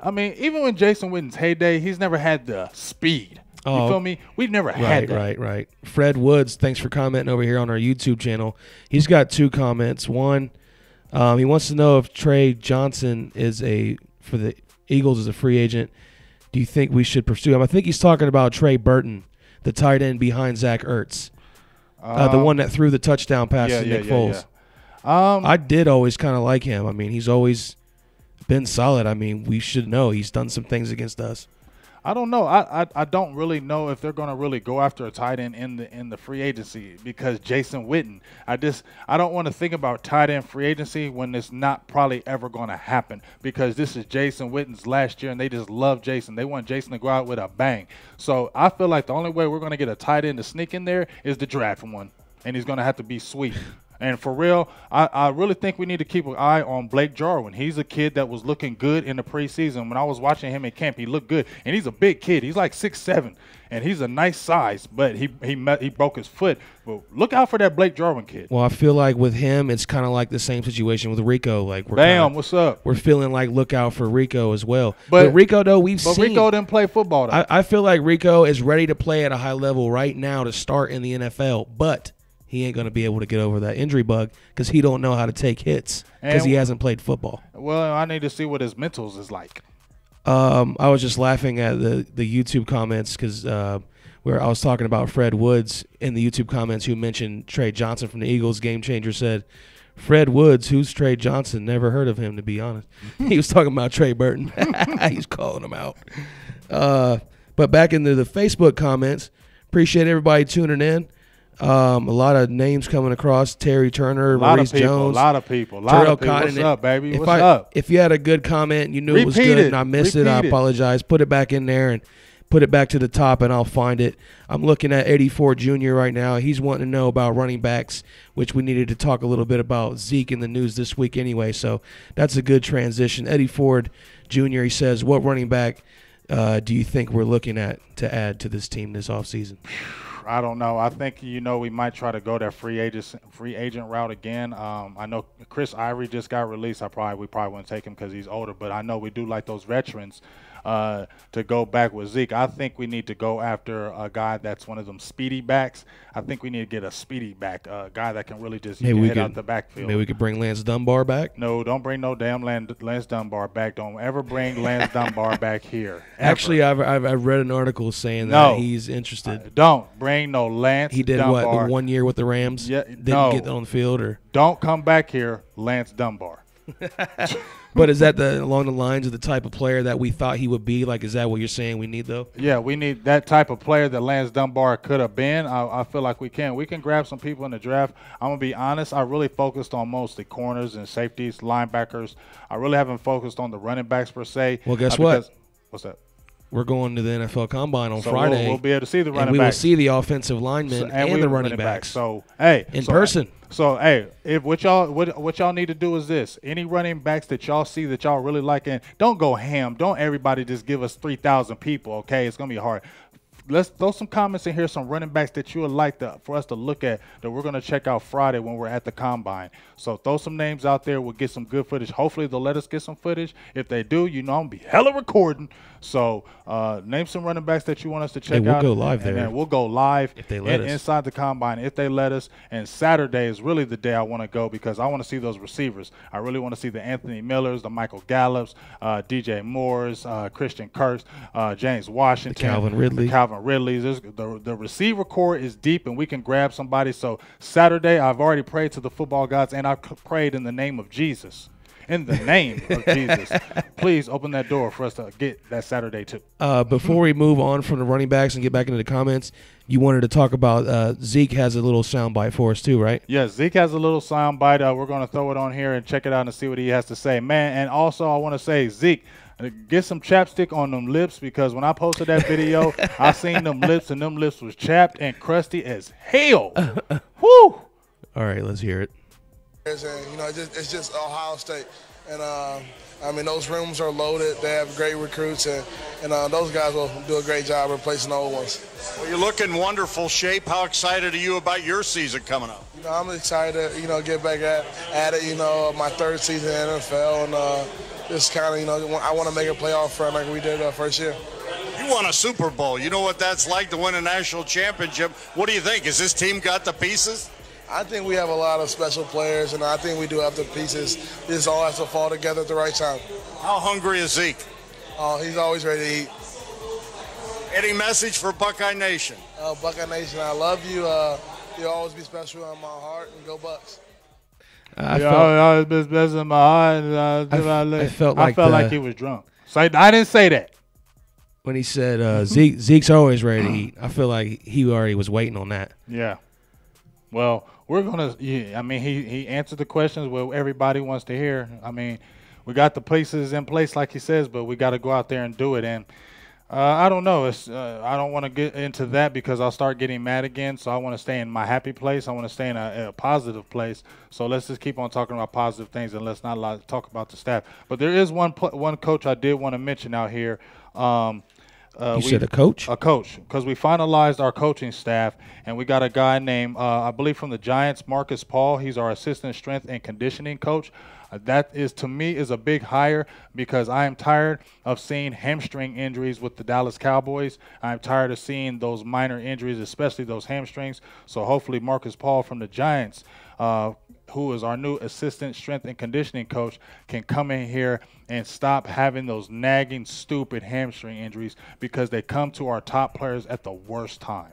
when Jason Witten's heyday, he's never had the speed. You feel me? We've never had that. Right. Fred Woods, thanks for commenting over here on our YouTube channel. He's got two comments. One, he wants to know if Trey Johnson for the Eagles as a free agent. Do you think we should pursue him? I think he's talking about Trey Burton, the tight end behind Zach Ertz. The one that threw the touchdown pass to Nick Foles. I did always kind of like him. I mean, he's always been solid. I mean, we should know he's done some things against us. I don't know. I don't really know if they're going to really go after a tight end in the free agency because Jason Witten. I don't want to think about tight end free agency when it's not probably ever going to happen because this is Jason Witten's last year and they just love Jason. They want Jason to go out with a bang. So I feel like the only way we're going to get a tight end to sneak in there is to draft one, and he's going to have to be sweet. And for real, I really think we need to keep an eye on Blake Jarwin. He's a kid that was looking good in the preseason. When I was watching him in camp, he looked good. And he's a big kid. He's like 6'7", and he's a nice size, but he broke his foot. But look out for that Blake Jarwin kid. Well, I feel like with him, it's kind of like the same situation with Rico. Like what's up? We're feeling like look out for Rico as well. But Rico, though, But Rico didn't play football, though. I feel like Rico is ready to play at a high level right now to start in the NFL, but he ain't going to be able to get over that injury bug because he don't know how to take hits because he hasn't played football. Well, I need to see what his mentals is like. I was just laughing at the YouTube comments because where I was talking about Fred Woods in the YouTube comments who mentioned Trey Johnson from the Eagles. Game Changer said, Fred Woods, who's Trey Johnson? Never heard of him, to be honest. He was talking about Trey Burton. He's calling him out. But back into the Facebook comments, appreciate everybody tuning in. A lot of names coming across. Terry Turner, Maurice Jones. A lot of people. Cotton. What's up, baby? What's up? If you had a good comment and you knew it was good and I missed it, I apologize. Put it back in there and put it back to the top and I'll find it. I'm looking at Eddie Ford Jr. right now. He's wanting to know about running backs, which we needed to talk a little bit about Zeke in the news this week anyway. So that's a good transition. Eddie Ford Jr., he says, what running back do you think we're looking at to add to this team this offseason? I don't know. I think, we might try to go that free agent route again. I know Chris Ivory just got released. We probably wouldn't take him because he's older, but I know we do like those veterans. to go back with Zeke. I think we need to go after a guy that's one of them speedy backs. I think we need to get a speedy back, a guy that can really just hit out the backfield. Maybe we could bring Lance Dunbar back. No, don't bring no damn Lance Dunbar back. Don't ever bring Lance Dunbar back here. Actually, I've read an article saying that he's interested. Don't bring no Lance Dunbar. He did what, the 1 year with the Rams? Yeah, Didn't get on the field? Or don't come back here, Lance Dunbar. But is that along the lines of the type of player that we thought he would be? Like, is that what you're saying we need, though? Yeah, we need that type of player that Lance Dunbar could have been. I feel like we can. We can grab some people in the draft. I'm going to be honest. I really focused on mostly corners and safeties, linebackers. I really haven't focused on the running backs per se. Well, guess what? What's that? We're going to the NFL Combine on so Friday. We'll be able to see the running backs. And we will see the offensive linemen and the running backs. So, hey. In person. So, hey, if what y'all need to do is this. Any running backs that y'all see that y'all really like, and don't go ham. Don't everybody just give us 3,000 people, okay? It's going to be hard. Let's throw some comments in here, some running backs that you would like for us to look at that we're going to check out Friday when we're at the Combine. So throw some names out there. We'll get some good footage. Hopefully they'll let us get some footage. If they do, I'm going to be hella recording. So name some running backs that you want us to check out. We'll go live there. And then we'll go live if they let us. Inside the Combine if they let us. And Saturday is really the day I want to go because I want to see those receivers. I really want to see the Anthony Millers, the Michael Gallups, DJ Moores, Christian Kirks, James Washington. The Calvin Ridleys. The receiver core is deep, and we can grab somebody. So Saturday, I've already prayed to the football gods, and I've prayed in the name of Jesus. In the name of Jesus, please open that door for us to get that Saturday too. Before we move on from the running backs and get back into the comments, you wanted to talk about Zeke has a little soundbite for us too, right? Yes, Zeke has a little soundbite. We're going to throw it on here and check it out and see what he has to say. Man, and also I want to say, Zeke, get some chapstick on them lips because when I posted that video, I seen them lips, and them lips was chapped and crusty as hell. Woo! All right, let's hear it. And, it's just Ohio State. And, those rooms are loaded. They have great recruits, and those guys will do a great job replacing the old ones. Well, you're looking wonderful shape. How excited are you about your season coming up? I'm excited to, get back at it, my third season in the NFL, and just kind of, I want to make a playoff run like we did first year. You won a Super Bowl. You know what that's like to win a national championship. What do you think? Has this team got the pieces? I think we have a lot of special players, and I think we do have the pieces. This all has to fall together at the right time. How hungry is Zeke? He's always ready to eat. Any message for Buckeye Nation? Buckeye Nation, I love you. You'll always be special in my heart, and go Bucks. I felt like he was drunk. So I didn't say that. When he said Zeke's always ready to eat, I feel like he already was waiting on that. Yeah. Well, we're going to he answered the questions what everybody wants to hear. We got the pieces in place like he says, but we got to go out there and do it. And I don't know. I don't want to get into that because I'll start getting mad again. So I want to stay in my happy place. I want to stay in a positive place. So let's just keep on talking about positive things and let's not talk about the staff. But there is one coach I did want to mention out here. You said a coach? A coach, because we finalized our coaching staff, and we got a guy named, I believe from the Giants, Marcus Paul. He's our assistant strength and conditioning coach. That is, to me, is a big hire because I am tired of seeing hamstring injuries with the Dallas Cowboys. I'm tired of seeing those minor injuries, especially those hamstrings. So hopefully Marcus Paul from the Giants, who is our new assistant strength and conditioning coach, can come in here and stop having those nagging, stupid hamstring injuries because they come to our top players at the worst time.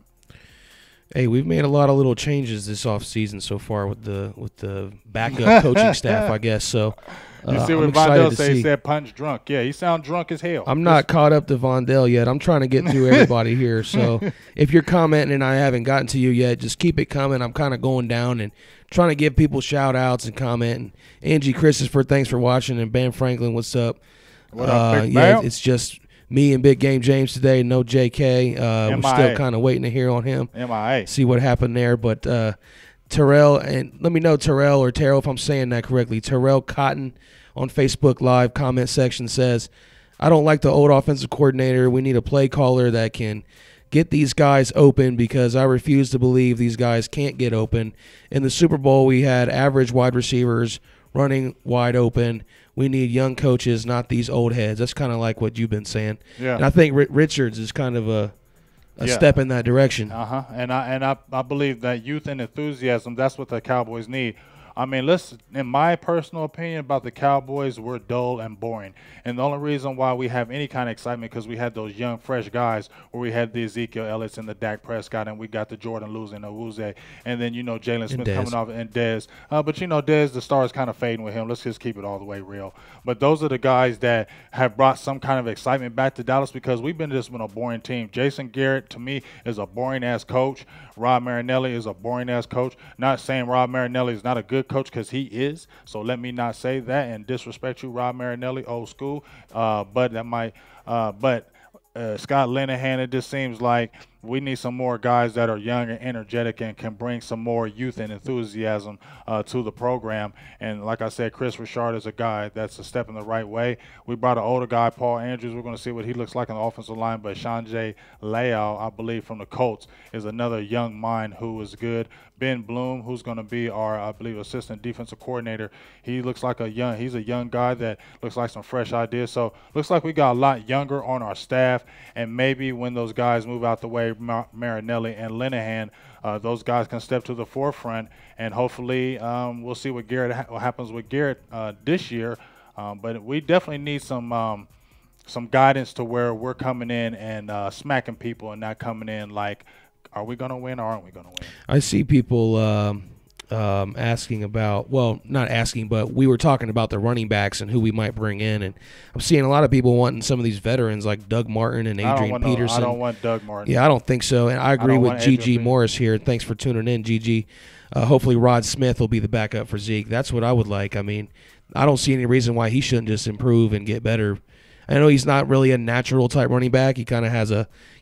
Hey, we've made a lot of little changes this offseason so far with the backup coaching staff, I guess. So you see what Vondell said? He said punch drunk. Yeah, he sound drunk as hell. I'm not caught up to Vondell yet. I'm trying to get through everybody here. So if you're commenting and I haven't gotten to you yet, just keep it coming. I'm kind of going down and trying to give people shout-outs and commenting. Angie Christopher, thanks for watching. And Ben Franklin, what's up? What up, Big yeah, it's just me and Big Game James today. No JK. We're still kind of waiting to hear on him. MIA. See what happened there. But Terrell, and let me know Terrell or Terrell if I'm saying that correctly. Terrell Cotton on Facebook Live comment section says, I don't like the old offensive coordinator. We need a play caller that can get these guys open because I refuse to believe these guys can't get open. In the Super Bowl, we had average wide receivers running wide open. We need young coaches, not these old heads. That's kind of like what you've been saying. Yeah. And I think Richards is kind of a step in that direction. And I believe that youth and enthusiasm, that's what the Cowboys need. I mean, listen, in my personal opinion about the Cowboys, we're dull and boring. And the only reason why we have any kind of excitement because we had those young, fresh guys where we had the Ezekiel Elliott's and the Dak Prescott, and we got the Jordan losing the Awuzie, and then, Jalen Smith coming off, and Dez. But, Dez, the star is kind of fading with him. Let's just keep it all the way real. But those are the guys that have brought some kind of excitement back to Dallas because we've been just been a boring team. Jason Garrett, to me, is a boring-ass coach. Rob Marinelli is a boring-ass coach. Not saying Rob Marinelli is not a good coach because he is. So let me not say that and disrespect you, Rob Marinelli, old school. But that might Scott Linehan, it just seems like we need some more guys that are young and energetic and can bring some more youth and enthusiasm to the program. And like I said, Chris Richard is a guy that's a step in the right way. We brought an older guy, Paul Andrews. We're going to see what he looks like on the offensive line. But Sanjay Leal, I believe, from the Colts, is another young mind who is good. Ben Bloom, who's going to be our, I believe, assistant defensive coordinator. He looks like he's a young guy that looks like some fresh ideas. So looks like we got a lot younger on our staff. And maybe when those guys move out the way, Marinelli and Linehan, those guys can step to the forefront, and hopefully we'll see what happens with Garrett this year. But we definitely need some guidance to where we're coming in and smacking people and not coming in like, are we going to win or aren't we going to win? I see people asking about, well, not asking, but we were talking about the running backs and who we might bring in, and I'm seeing a lot of people wanting some of these veterans like Doug Martin and Adrian Peterson. I don't want Doug Martin. Yeah, I don't think so, and I agree with Gigi Morris here. Thanks for tuning in, Gigi. Hopefully Rod Smith will be the backup for Zeke. That's what I would like. I mean, I don't see any reason why he shouldn't just improve and get better. I know he's not really a natural type running back. He kind of has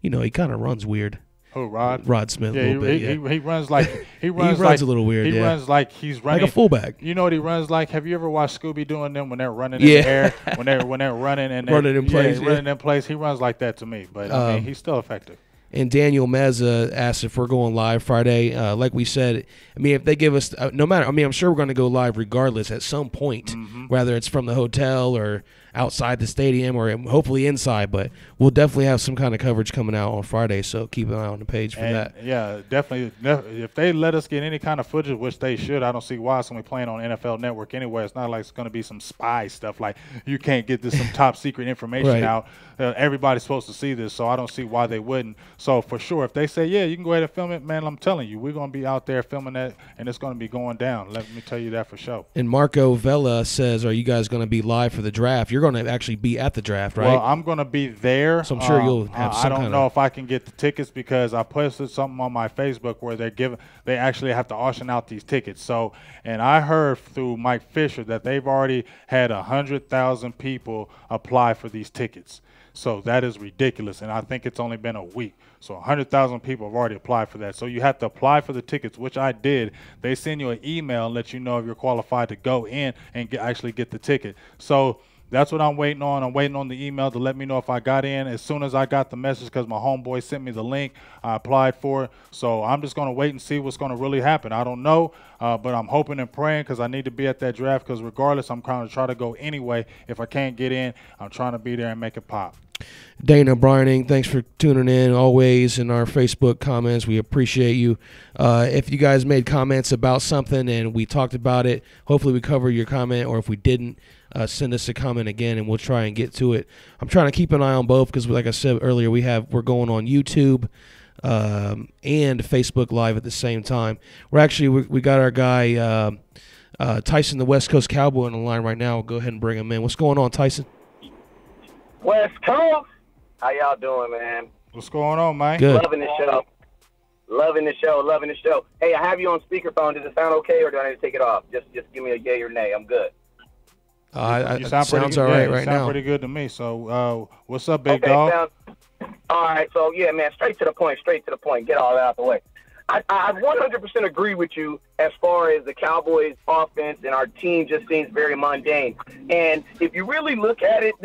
he kind of runs weird. Who, Rod? Rod Smith, a little bit. He runs like he runs a little weird. He runs like he's running like a fullback. You know what he runs like? Have you ever watched Scooby doing them when they're running in the air? When they're running and running in place. Running in place. He runs like that to me, but I mean, he's still effective. And Daniel Meza asked if we're going live Friday. Like we said, I mean, if they give us no matter, I mean, I'm sure we're going to go live regardless at some point, whether it's from the hotel or outside the stadium or hopefully inside. But we'll definitely have some kind of coverage coming out on Friday, so keep an eye on the page for that. Yeah, definitely. If they let us get any kind of footage, which they should, I don't see why. It's going to be playing on NFL Network anyway. It's not like it's going to be some spy stuff like you can't get some top secret information out. Everybody's supposed to see this, so I don't see why they wouldn't. So for sure, if they say, yeah, you can go ahead and film it, man, I'm telling you, we're going to be out there filming that, and it's going to be going down. Let me tell you that for sure. And Marco Vela says, are you guys going to be live for the draft? You're going to actually be at the draft, right? Well, I'm going to be there. So I'm sure you'll have some I don't know if I can get the tickets because I posted something on my Facebook where they actually have to auction out these tickets. So, and I heard through Mike Fisher that they've already had 100,000 people apply for these tickets. So that is ridiculous, and I think it's only been a week. So 100,000 people have already applied for that. So you have to apply for the tickets, which I did. They send you an email and let you know if you're qualified to go in and actually get the ticket. So that's what I'm waiting on. I'm waiting on the email to let me know if I got in. As soon as I got the message, because my homeboy sent me the link, I applied for it. So I'm just going to wait and see what's going to really happen. I don't know, but I'm hoping and praying because I need to be at that draft because regardless, I'm going to try to go anyway. If I can't get in, I'm trying to be there and make it pop. Dana Brining, thanks for tuning in always in our Facebook comments. We appreciate you. If you guys made comments about something and we talked about it, hopefully we cover your comment, or if we didn't, send us a comment again and we'll try and get to it. I'm trying to keep an eye on both because, like I said earlier, we're going on YouTube and Facebook Live at the same time. We got our guy Tyson, the West Coast Cowboy, on the line right now. We'll go ahead and bring him in. What's going on, Tyson? West Coast. How y'all doing, man? What's going on, man? Good. Loving the show. Loving the show. Hey, I have you on speakerphone. Does it sound okay, or do I need to take it off? Just give me a yay or nay. I'm good. You sounds all right right now. Sound pretty good to me. So, what's up, big dog? All right. So, yeah, man, straight to the point. Get all that out the way. I 100% agree with you as far as the Cowboys offense and our team just seems very mundane. And if you really look at it,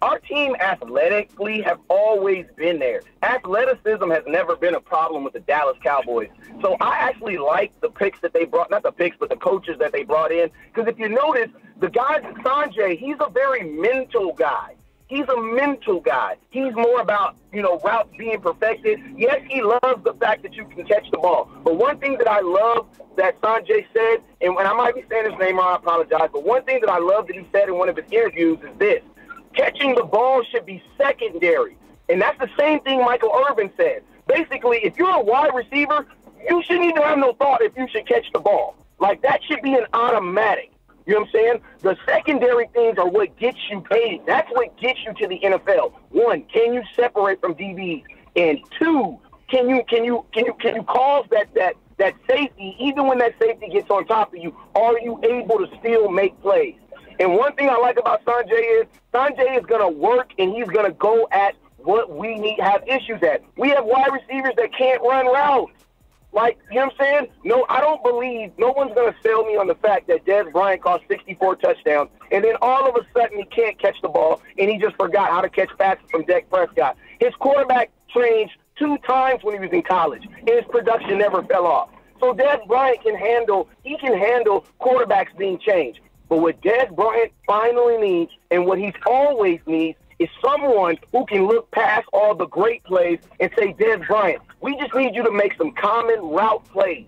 our team athletically have always been there. Athleticism has never been a problem with the Dallas Cowboys. So I actually like the picks that they brought, not the picks, but the coaches that they brought in. Because if you notice, the guy, Sanjay, he's a very mental guy. He's a mental guy. He's more about, routes being perfected. Yes, he loves the fact that you can catch the ball. But one thing that I love that Sanjay said, and when I might be saying his name wrong, I apologize, but one thing that I love that he said in one of his interviews is this: catching the ball should be secondary. And that's the same thing Michael Irvin said. Basically, if you're a wide receiver, you shouldn't even have no thought if you should catch the ball. Like, that should be an automatic. You know what I'm saying? The secondary things are what gets you paid. That's what gets you to the NFL. One, can you separate from DBs? And two, can you cause that safety, even when that safety gets on top of you? Are you able to still make plays? And one thing I like about Sanjay is going to work, and he's going to go at what we have issues at. We have wide receivers that can't run routes. Like, you know what I'm saying? No, I don't believe no one's going to sell me on the fact that Dez Bryant caught 64 touchdowns, and then all of a sudden he can't catch the ball, and he just forgot how to catch passes from Dak Prescott. His quarterback changed 2 times when he was in college, and his production never fell off. So Dez Bryant can handle quarterbacks being changed. But what Dez Bryant finally needs, and what he's always needs, is someone who can look past all the great plays and say, Dez Bryant, we just need you to make some common route plays.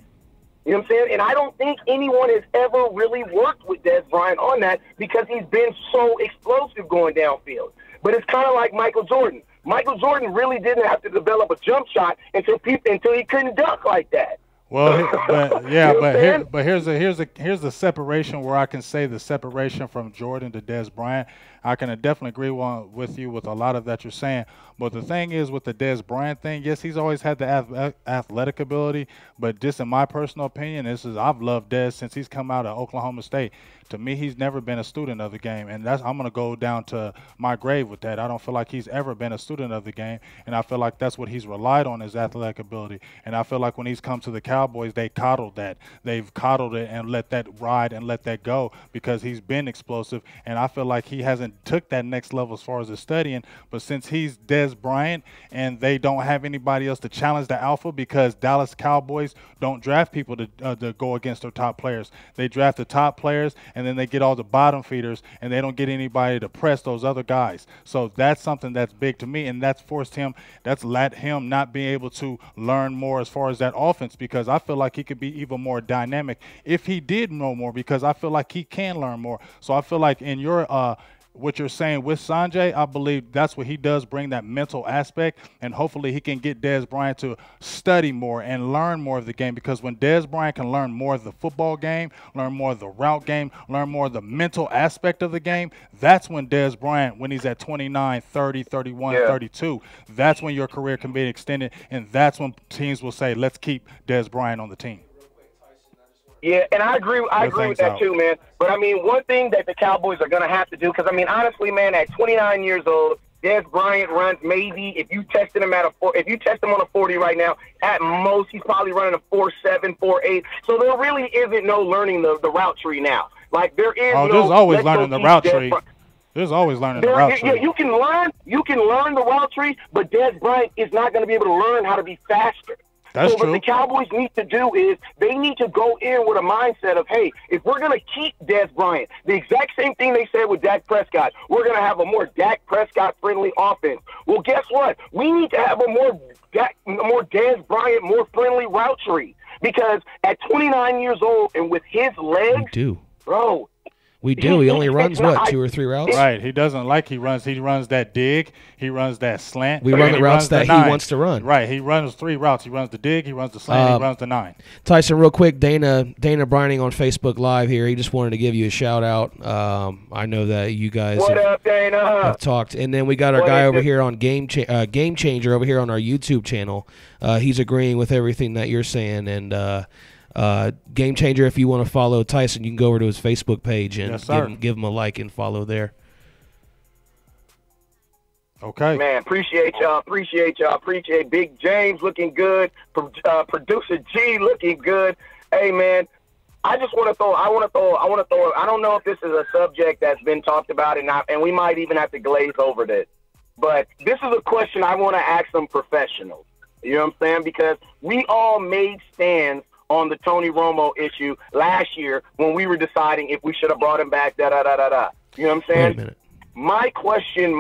You know what I'm saying? And I don't think anyone has ever really worked with Dez Bryant on that because he's been so explosive going downfield. But it's kind of like Michael Jordan. Michael Jordan really didn't have to develop a jump shot until he couldn't dunk like that. Well, but here's the separation where I can say the separation from Jordan to Dez Bryant. I can definitely agree with you with a lot of that you're saying. But the thing is with the Dez Bryant thing, yes, he's always had the athletic ability. But just in my personal opinion, I've loved Dez since he's come out of Oklahoma State. To me, he's never been a student of the game, and I'm going to go down to my grave with that. I don't feel like he's ever been a student of the game, and I feel like that's what he's relied on, his athletic ability. And I feel like when he's come to the Cowboys, they coddled that. They've coddled it and let that ride and let that go because he's been explosive, and I feel like he hasn't took that next level as far as his studying. But since he's Dez Bryant and they don't have anybody else to challenge the alpha because Dallas Cowboys don't draft people to go against their top players. They draft the top players, and then they get all the bottom feeders, and they don't get anybody to press those other guys. So that's something that's big to me, and that's let him not be able to learn more as far as that offense, because I feel like he could be even more dynamic if he did know more, because I feel like he can learn more. So I feel like in your what you're saying with Sanjay, I believe that's what he does, bring that mental aspect, and hopefully he can get Dez Bryant to study more and learn more of the game, because when Dez Bryant can learn more of the football game, learn more of the route game, learn more of the mental aspect of the game, that's when Dez Bryant, when he's at 29, 30, 31, 32, that's when your career can be extended, and that's when teams will say, let's keep Dez Bryant on the team. Yeah, and I agree with that too, man. But, I mean, one thing that the Cowboys are going to have to do, because, I mean, honestly, man, at 29 years old, Dez Bryant runs maybe, if you test him on a 40 right now, at most he's probably running a 4.7, 4.8. So there really isn't no learning the route tree now. Like, there is there's always learning the route tree. There's always learning the route tree. Yeah, you can learn the route tree, but Dez Bryant is not going to be able to learn how to be faster. That's true. What the Cowboys need to do is they need to go in with a mindset of, hey, if we're going to keep Dez Bryant, the exact same thing they said with Dak Prescott, we're going to have a more Dak Prescott-friendly offense. Well, guess what? We need to have a more Dez Bryant, more friendly route tree, because at 29 years old and with his legs, bro, we do. He only runs, 2 or 3 routes? Right. He doesn't he runs that dig. He runs that slant. We run the routes that he wants to run. Right. He runs 3 routes. He runs the dig, he runs the slant, he runs the 9. Tyson, real quick, Dana Brining on Facebook Live here. He just wanted to give you a shout-out. I know that you guys have talked. And then we got our guy over here on Game Changer over here on our YouTube channel. He's agreeing with everything that you're saying, and Game Changer, if you want to follow Tyson, you can go over to his Facebook page and give him a like and follow there. Okay. Man, appreciate y'all. Appreciate Big James looking good. Producer G looking good. Hey, man, I want to throw. I don't know if this is a subject that's been talked about, and we might even have to glaze over this. But this is a question I want to ask some professionals. You know what I'm saying? Because we all made stands on the Tony Romo issue last year when we were deciding if we should have brought him back. You know what I'm saying? Wait a minute. My question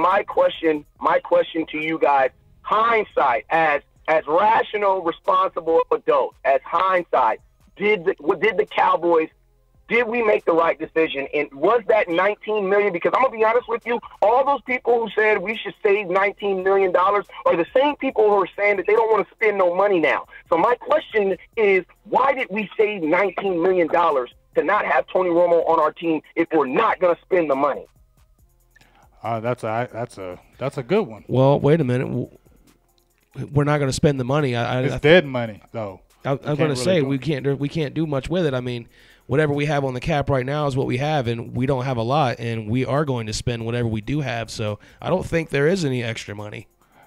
to you guys: hindsight, as rational, responsible adults, as hindsight, did the Cowboys? Did we make the right decision? And was that $19 million? Because I'm going to be honest with you, all those people who said we should save $19 million are the same people who are saying that they don't want to spend no money now. So my question is, why did we save $19 million to not have Tony Romo on our team if we're not going to spend the money? That's a good one. Well, wait a minute. We're not going to spend the money. It's dead money, though. I'm going to say we can't do much with it. I mean, whatever we have on the cap right now is what we have, and we don't have a lot, and we are going to spend whatever we do have. So I don't think there is any extra money.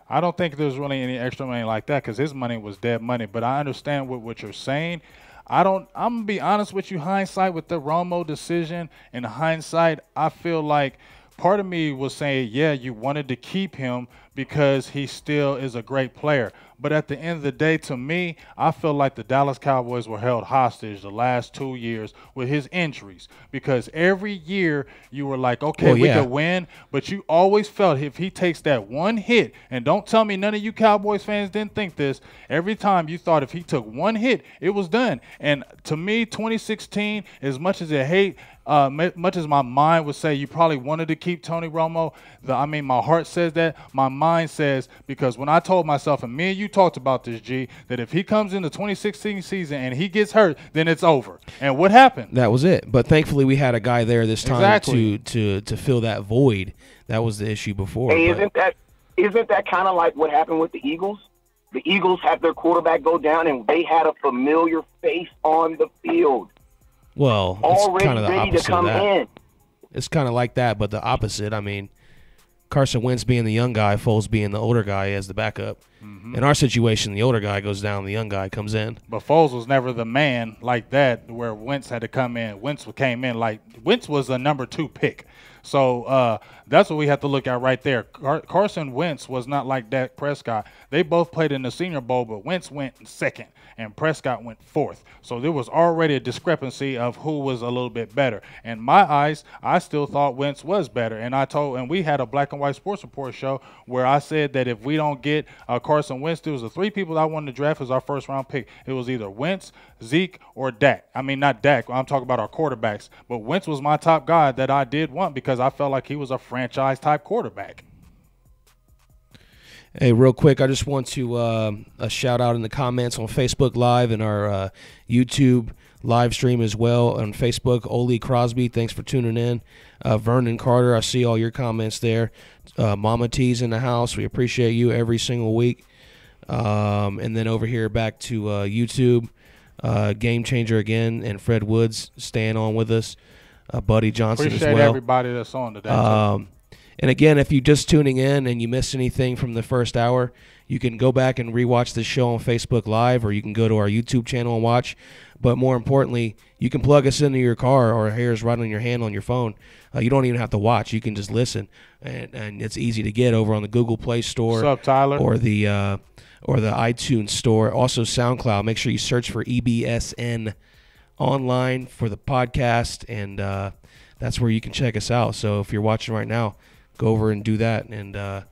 I don't think there's really any extra money like that because his money was dead money. But I understand what you're saying. I'm going to be honest with you, hindsight with the Romo decision, in hindsight, I feel like part of me was saying, yeah, you wanted to keep him because he still is a great player. But at the end of the day, to me, I feel like the Dallas Cowboys were held hostage the last 2 years with his injuries. Because every year you were like, okay, we could win. But you always felt if he takes that one hit, and don't tell me none of you Cowboys fans didn't think this, every time you thought if he took one hit, it was done. And to me, 2016, as much as much as my mind would say you probably wanted to keep Tony Romo, my heart says that. My mind says, because when I told myself, and me and you talked about this, G, that if he comes in the 2016 season and he gets hurt, then it's over. And what happened? That was it. But thankfully we had a guy there this time exactly. to fill that void. That was the issue before. Hey, isn't that kind of like what happened with the Eagles? The Eagles had their quarterback go down, and they had a familiar face on the field. Well, it's kind of the opposite to come of that. in. It's kind of like that, but the opposite. I mean, Carson Wentz being the young guy, Foles being the older guy as the backup. Mm-hmm. In our situation, the older guy goes down, the young guy comes in. But Foles was never the man like that where Wentz had to come in. Wentz came in like Wentz was a number 2 pick. So that's what we have to look at right there. Carson Wentz was not like Dak Prescott. They both played in the Senior Bowl, but Wentz went second and Prescott went fourth. So there was already a discrepancy of who was a little bit better. In my eyes, I still thought Wentz was better. And we had a Black and White Sports Report show where I said that if we don't get Carson Wentz, there was the 3 people I wanted to draft as our first round pick. It was either Wentz, Zeke, or Dak. I mean, not Dak. I'm talking about our quarterbacks. But Wentz was my top guy that I did want because I felt like he was a franchise-type quarterback. Hey, real quick, I just want to a shout out in the comments on Facebook Live and our YouTube live stream as well on Facebook. Ole Crosby, thanks for tuning in. Vernon Carter, I see all your comments there. Mama T's in the house. We appreciate you every single week. And then over here back to YouTube, Game Changer again, and Fred Woods staying on with us. Buddy Johnson appreciate as well. Everybody that's on today. And again, if you're just tuning in and you missed anything from the first hour, you can go back and rewatch this show on Facebook Live, or you can go to our YouTube channel and watch. But more importantly, you can plug us into your car or hairs right on your hand on your phone. You don't even have to watch. You can just listen, and it's easy to get over on the Google Play Store. What's up, Tyler? Or the iTunes Store. Also SoundCloud. Make sure you search for EBSN online for the podcast, and that's where you can check us out. So if you're watching right now, go over and do that, and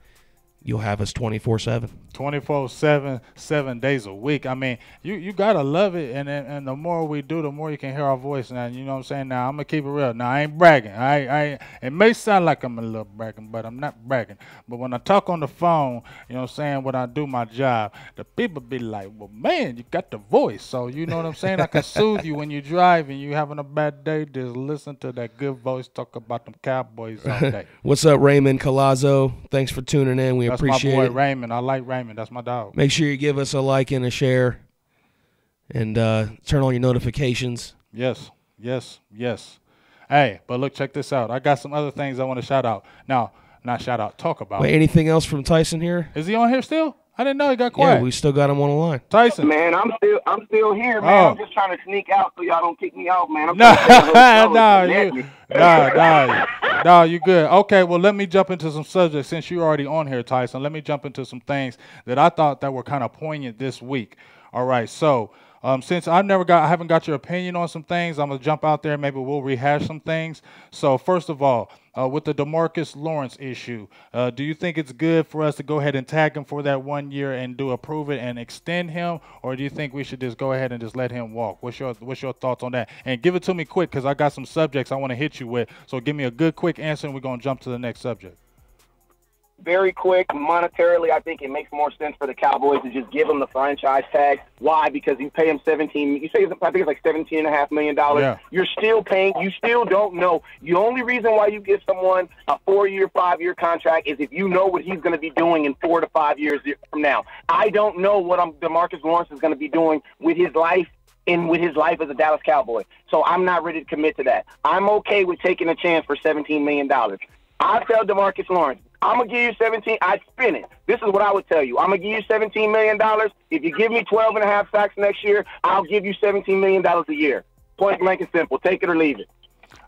you'll have us 24/7. 24/7, 7 days a week. I mean, you gotta love it, and the more we do, the more you can hear our voice. Now, you know what I'm saying. Now I'm gonna keep it real. Now I ain't bragging. It may sound like I'm a little bragging, but I'm not bragging. But when I talk on the phone, you know what I'm saying, when I do my job, the people be like, "Well, man, you got the voice." So you know what I'm saying. I can soothe you when you drive and you having a bad day. Just listen to that good voice talk about them Cowboys all day. What's up, Raymond Colazzo? Thanks for tuning in. We appreciate it. That's my boy Raymond. I like Raymond. That's my dog. Make sure you give us a like and a share, and turn on your notifications. Yes. Hey, but look, check this out. I got some other things I want to shout out. Now, not shout out, talk about. Wait, anything else from Tyson here? Is he on here still? I didn't know he got quiet. Yeah, we still got him on the line. Tyson. Man, I'm still here, man. Oh. I'm just trying to sneak out so y'all don't kick me off, man. I'm No, you good. Okay, well, let me jump into some subjects since you're already on here, Tyson. Let me jump into some things that I thought that were kind of poignant this week. All right, so since I haven't got your opinion on some things, I'm gonna jump out there. Maybe we'll rehash some things. So first of all, with the DeMarcus Lawrence issue, do you think it's good for us to go ahead and tag him for that 1 year and approve it and extend him, or do you think we should just go ahead and just let him walk? What's your thoughts on that? And give it to me quick because I got some subjects I want to hit you with. So give me a good quick answer, and we're gonna jump to the next subject. Very quick, monetarily, I think it makes more sense for the Cowboys to just give him the franchise tag. Why? Because you pay him I think it's like $17.5 million. Yeah. You're still paying. You still don't know. The only reason why you give someone a 4-year, 5-year contract is if you know what he's going to be doing in 4 to 5 years from now. I don't know what DeMarcus Lawrence is going to be doing with his life as a Dallas Cowboy. So I'm not ready to commit to that. I'm okay with taking a chance for $17 million. I tell DeMarcus Lawrence, I'm going to give you 17. I'd spin it. This is what I would tell you. I'm going to give you $17 million. If you give me 12.5 sacks next year, I'll give you $17 million a year. Point blank and simple. Take it or leave it.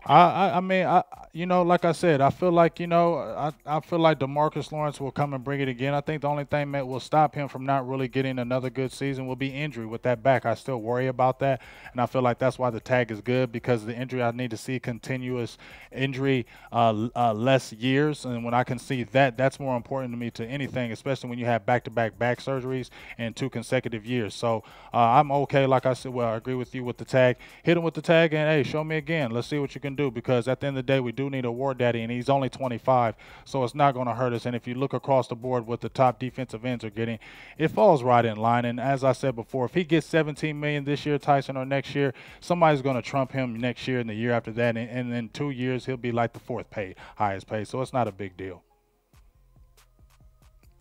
I mean, like I said, I feel like, I feel like DeMarcus Lawrence will come and bring it again. I think the only thing that will stop him from not really getting another good season will be injury with that back. I still worry about that, and I feel like that's why the tag is good, because the injury, I need to see continuous injury, less years, and when I can see that, that's more important to me to anything, especially when you have back-to-back back surgeries in 2 consecutive years. So I'm okay, like I said, well, I agree with you with the tag. Hit him with the tag, and, hey, show me again. Let's see what you can do, because at the end of the day, we do need a war daddy, and he's only 25, so it's not going to hurt us. And if you look across the board what the top defensive ends are getting, it falls right in line. And as I said before, if he gets $17 million this year, Tyson, or next year, somebody's going to trump him next year and the year after that, and in 2 years he'll be like the 4th highest paid. So it's not a big deal.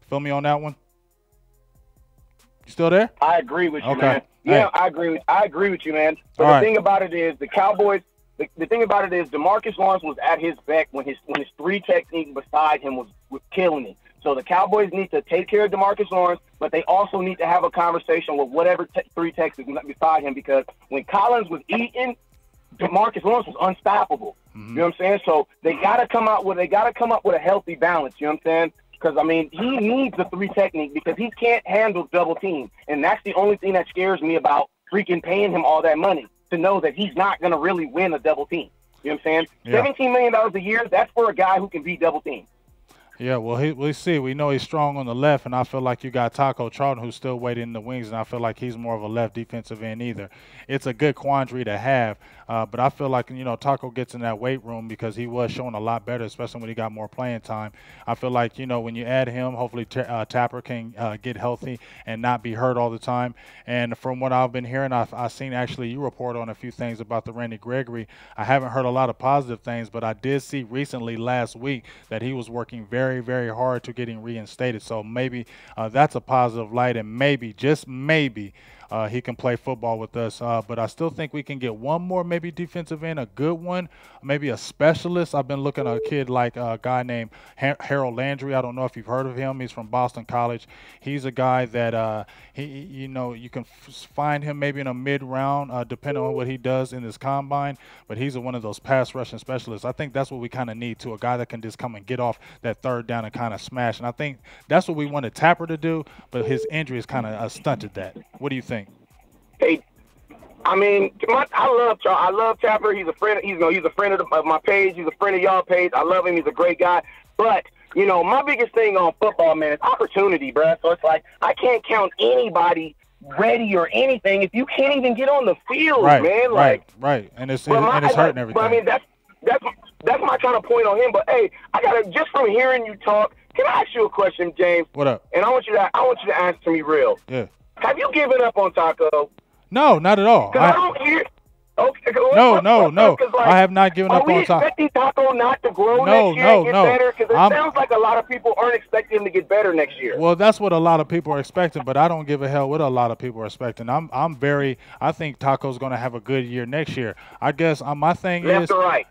Feel me on that one? You still there? I agree with you, okay, man. Yeah, hey. I agree with you, man. But the thing about it is, the Cowboys. The thing about it is, DeMarcus Lawrence was at his beck when his 3 technique beside him was killing him. So the Cowboys need to take care of DeMarcus Lawrence, but they also need to have a conversation with whatever 3 techs is beside him, because when Collins was eating, DeMarcus Lawrence was unstoppable. Mm-hmm. You know what I'm saying? So they got to come up with a healthy balance. You know what I'm saying? Because, I mean, he needs the 3 technique because he can't handle double team, and that's the only thing that scares me about freaking paying him all that money. To know that he's not going to really win a double team. You know what I'm saying? Yeah. $17 million a year, that's for a guy who can be double teamed. Yeah, well, we see. We know he's strong on the left, and I feel like you got Taco Charlton, who's still waiting in the wings, and I feel like he's more of a left defensive end either. It's a good quandary to have, but I feel like, Taco gets in that weight room because he was showing a lot better, especially when he got more playing time. I feel like, when you add him, hopefully Tapper can get healthy and not be hurt all the time. And from what I've been hearing, I've seen actually you report on a few things about the Randy Gregory. I haven't heard a lot of positive things, but I did see recently last week that he was working very, very hard to getting reinstated. So maybe that's a positive light, and maybe, just maybe, he can play football with us. But I still think we can get one more maybe defensive end, a good one, maybe a specialist. I've been looking at a kid like a guy named Harold Landry. I don't know if you've heard of him. He's from Boston College. He's a guy that you can find him maybe in a mid-round, depending on what he does in his combine. But he's one of those pass rushing specialists. I think that's what we kind of need, to a guy that can just come and get off that 3rd down and kind of smash. And I think that's what we wanted Tapper to do, but his injury has kind of stunted that. What do you think? Hey, I mean, I love Tapper. He's a friend. He's a friend of my page. He's a friend of y'all page. I love him. He's a great guy. But my biggest thing on football, man, is opportunity, bro. So it's like I can't count anybody ready or anything if you can't even get on the field, man. Right. And it's hurting everything. But I mean, that's my kind of point on him. But hey, just from hearing you talk, can I ask you a question, James? What up? And I want you to answer me real. Yeah. Have you given up on Taco? No, not at all. Because Okay. No. Like, I have not given up on Taco. Are we expecting Taco not to grow next year and get better? Because it sounds like a lot of people aren't expecting him to get better next year. Well, that's what a lot of people are expecting, but I don't give a hell what a lot of people are expecting. I think Taco's going to have a good year next year. I guess my thing left or right?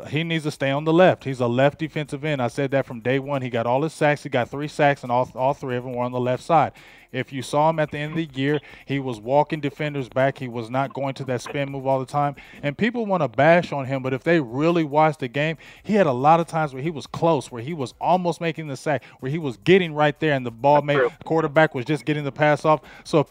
He needs to stay on the left. He's a left defensive end. I said that from day one. He got all his sacks. He got 3 sacks, and all 3 of them were on the left side. If you saw him at the end of the year, he was walking defenders back. He was not going to that spin move all the time. And people want to bash on him, but if they really watch the game, he had a lot of times where he was close, where he was almost making the sack, where he was getting right there, and the quarterback was just getting the pass off. So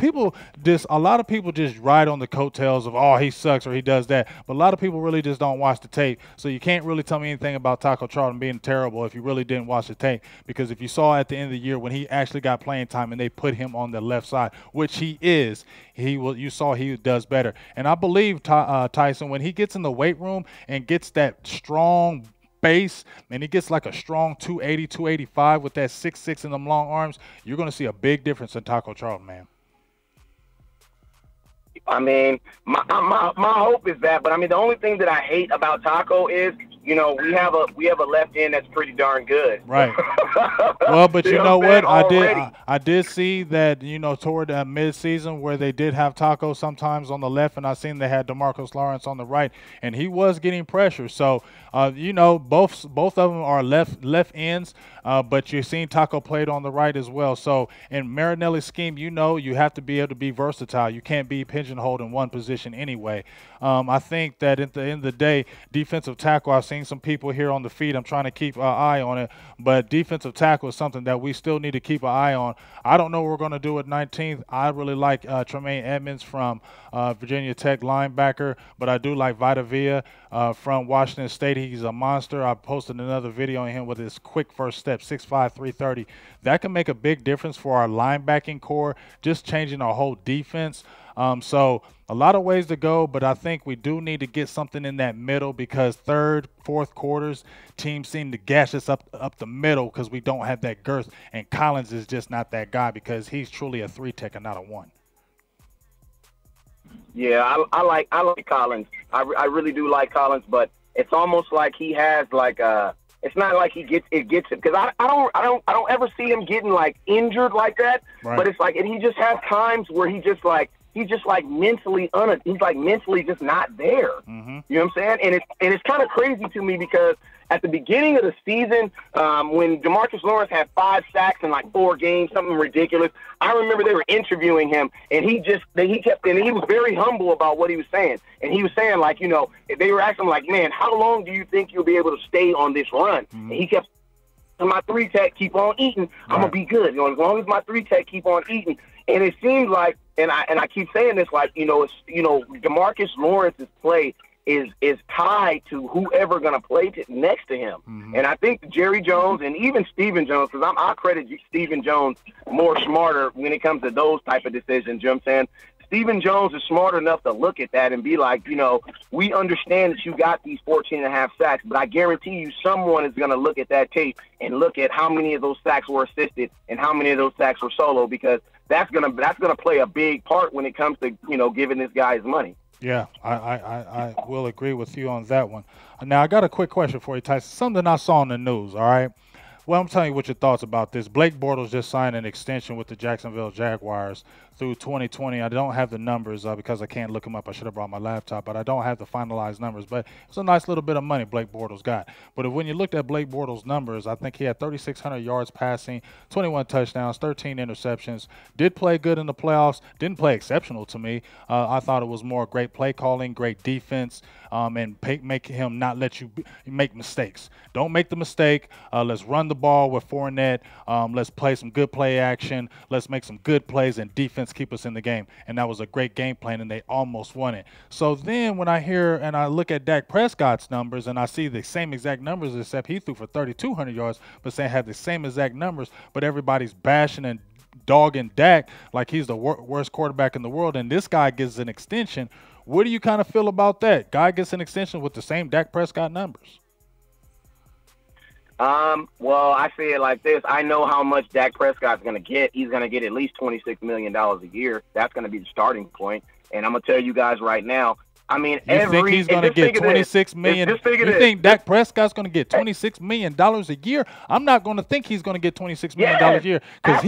a lot of people just ride on the coattails of, oh, he sucks or he does that. But a lot of people really just don't watch the tape. So you can't really tell me anything about Taco Charlton being terrible if you really didn't watch the tape. Because if you saw at the end of the year when he actually got playing time and they put him on the left side, which he is, you saw he does better. And I believe Tyson, when he gets in the weight room and gets that strong base and he gets like a strong 280, 285 with that 6'6" and them long arms, you're going to see a big difference in Taco Charlton, man. I mean, my hope is that, but I mean, the only thing that I hate about Taco is, we have a left end that's pretty darn good. Right. Well, but you know what? I did see that, toward mid-season where they did have Taco sometimes on the left, and I seen they had DeMarcus Lawrence on the right, and he was getting pressure. So, both of them are left ends, but you're seeing Taco played on the right as well. So, in Marinelli's scheme, you have to be able to be versatile. You can't be pigeonholed in one position anyway. I think that at the end of the day, defensive tackle, I've seen some people here on the feed. I'm trying to keep an eye on it, but defensive tackle is something that we still need to keep an eye on. I don't know what we're going to do at 19th. I really like Tremaine Edmonds from Virginia Tech, linebacker, but I do like Vita Vea from Washington State. He's a monster. I posted another video on him with his quick first step, 6'5", 330. That can make a big difference for our linebacking core, just changing our whole defense. So a lot of ways to go, but I think we do need to get something in that middle because third, fourth quarters, teams seem to gash us up the middle because we don't have that girth. And Collins is just not that guy because he's truly a 3-tech and not a 1. Yeah, I like Collins. I really do like Collins, but it's almost like he has like it's not like he gets it because I don't ever see him getting like injured like that. Right. But it's like, and he just has times where he's just like mentally he's like mentally just not there. Mm-hmm. You know what I'm saying? And it's kind of crazy to me because at the beginning of the season, when DeMarcus Lawrence had 5 sacks in like 4 games, something ridiculous, I remember they were interviewing him, and he was very humble about what he was saying. And he was saying, like, they were asking him, like, man, how long do you think you'll be able to stay on this run? Mm-hmm. And he kept, my 3-tech keep on eating, I'm going to be good. As long as my 3-tech keep on eating. And it seems like, and I keep saying this, like, DeMarcus Lawrence's play is tied to whoever going to play next to him. Mm-hmm. And I think Jerry Jones and even Stephen Jones, because I credit Stephen Jones more smarter when it comes to those type of decisions, you know what I'm saying? Stephen Jones is smart enough to look at that and be like, we understand that you got these 14.5 sacks, but I guarantee you someone is going to look at that tape and look at how many of those sacks were assisted and how many of those sacks were solo, because that's gonna play a big part when it comes to, giving this guy his money. Yeah, I will agree with you on that one. Now, I got a quick question for you, Tyson. Something I saw in the news, all right? Well, I'm telling you what your thoughts about this. Blake Bortles just signed an extension with the Jacksonville Jaguars through 2020. I don't have the numbers because I can't look them up. I should have brought my laptop, but I don't have the finalized numbers. But it's a nice little bit of money Blake Bortles got. But when you looked at Blake Bortles' numbers, I think he had 3,600 yards passing, 21 touchdowns, 13 interceptions, did play good in the playoffs, didn't play exceptional to me. I thought it was more great play calling, great defense, and make him not let you make mistakes. Don't make the mistake. Let's run the ball with Fournette. Let's play some good play action. Let's make some good plays and defense keep us in the game. And that was a great game plan, and they almost won it. So then when I hear and I look at Dak Prescott's numbers and I see the same exact numbers, except he threw for 3,200 yards, but they had the same exact numbers, but everybody's bashing and dogging Dak like he's the worst quarterback in the world, and this guy gets an extension. What do you kind of feel about that? Guy gets an extension with the same Dak Prescott numbers. Well, I say it like this. I know how much Dak Prescott's going to get. He's going to get at least $26 million a year. That's going to be the starting point. And I'm going to tell you guys right now, I mean, you think he's going to get $26 million? You think Dak Prescott's going to get $26 million a year? I'm not going to think he's going to get $26 million a year because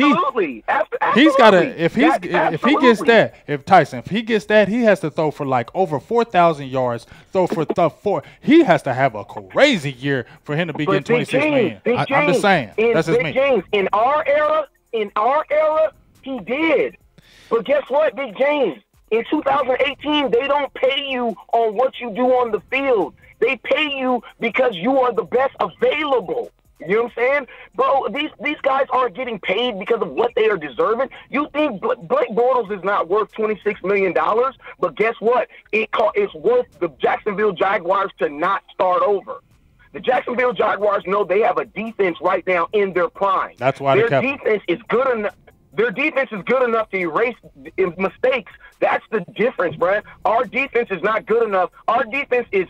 he's got to. If he gets that, if he gets that, he has to throw for like over 4,000 yards. Throw for he has to have a crazy year for him to be getting $26 million. I'm just saying. That's just me. James, in our era, he did. But guess what, Big James? In 2018, they don't pay you on what you do on the field. They pay you because you are the best available. You know what I'm saying? Bro, these guys aren't getting paid because of what they are deserving. You think Blake Bortles is not worth $26 million, but guess what? It's worth the Jacksonville Jaguars to not start over. The Jacksonville Jaguars know they have a defense right now in their prime. That's why their defense is good enough. Their defense is good enough to erase mistakes. That's the difference, Brad. Our defense is not good enough. Our defense is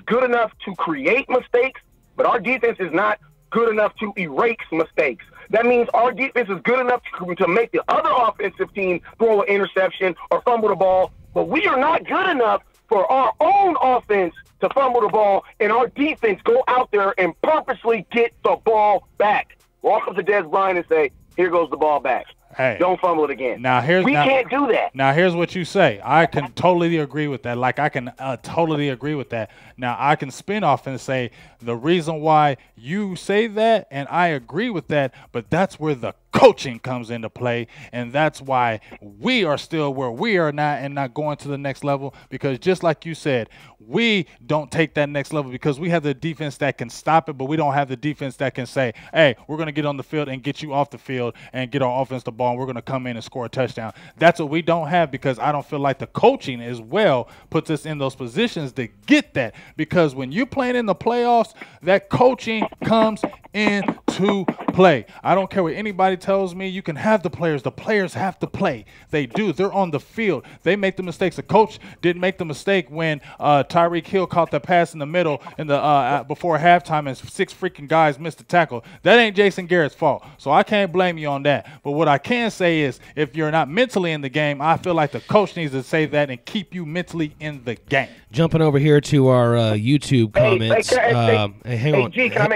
good enough to create mistakes, but our defense is not good enough to erase mistakes. That means our defense is good enough to make the other offensive team throw an interception or fumble the ball, but we are not good enough for our own offense to fumble the ball and our defense go out there and purposely get the ball back. Walk up to Des Bryant and say, here goes the ball back. Hey, don't fumble it again. We can't do that. Now, here's what you say. I can totally agree with that. Like, I can totally agree with that. Now, I can spin off and say the reason why you say that, and I agree with that, but that's where the coaching comes into play, and that's why we are still where we are now and not going to the next level, because just like you said, we don't take that next level because we have the defense that can stop it, but we don't have the defense that can say, hey, we're going to get on the field and get you off the field and get our offense the ball, and we're going to come in and score a touchdown. That's what we don't have, because I don't feel like the coaching as well puts us in those positions to get that, because when you're playing in the playoffs, that coaching comes into play. I don't care what anybody tells me. You can have the players. The players have to play. They do. They're on the field. They make the mistakes. The coach didn't make the mistake when Tyreek Hill caught the pass in the middle in the before halftime and 6 freaking guys missed the tackle. That ain't Jason Garrett's fault. So I can't blame you on that. But what I can say is if you're not mentally in the game, I feel like the coach needs to say that and keep you mentally in the game. Jumping over here to our YouTube comments. Hang on. G, can I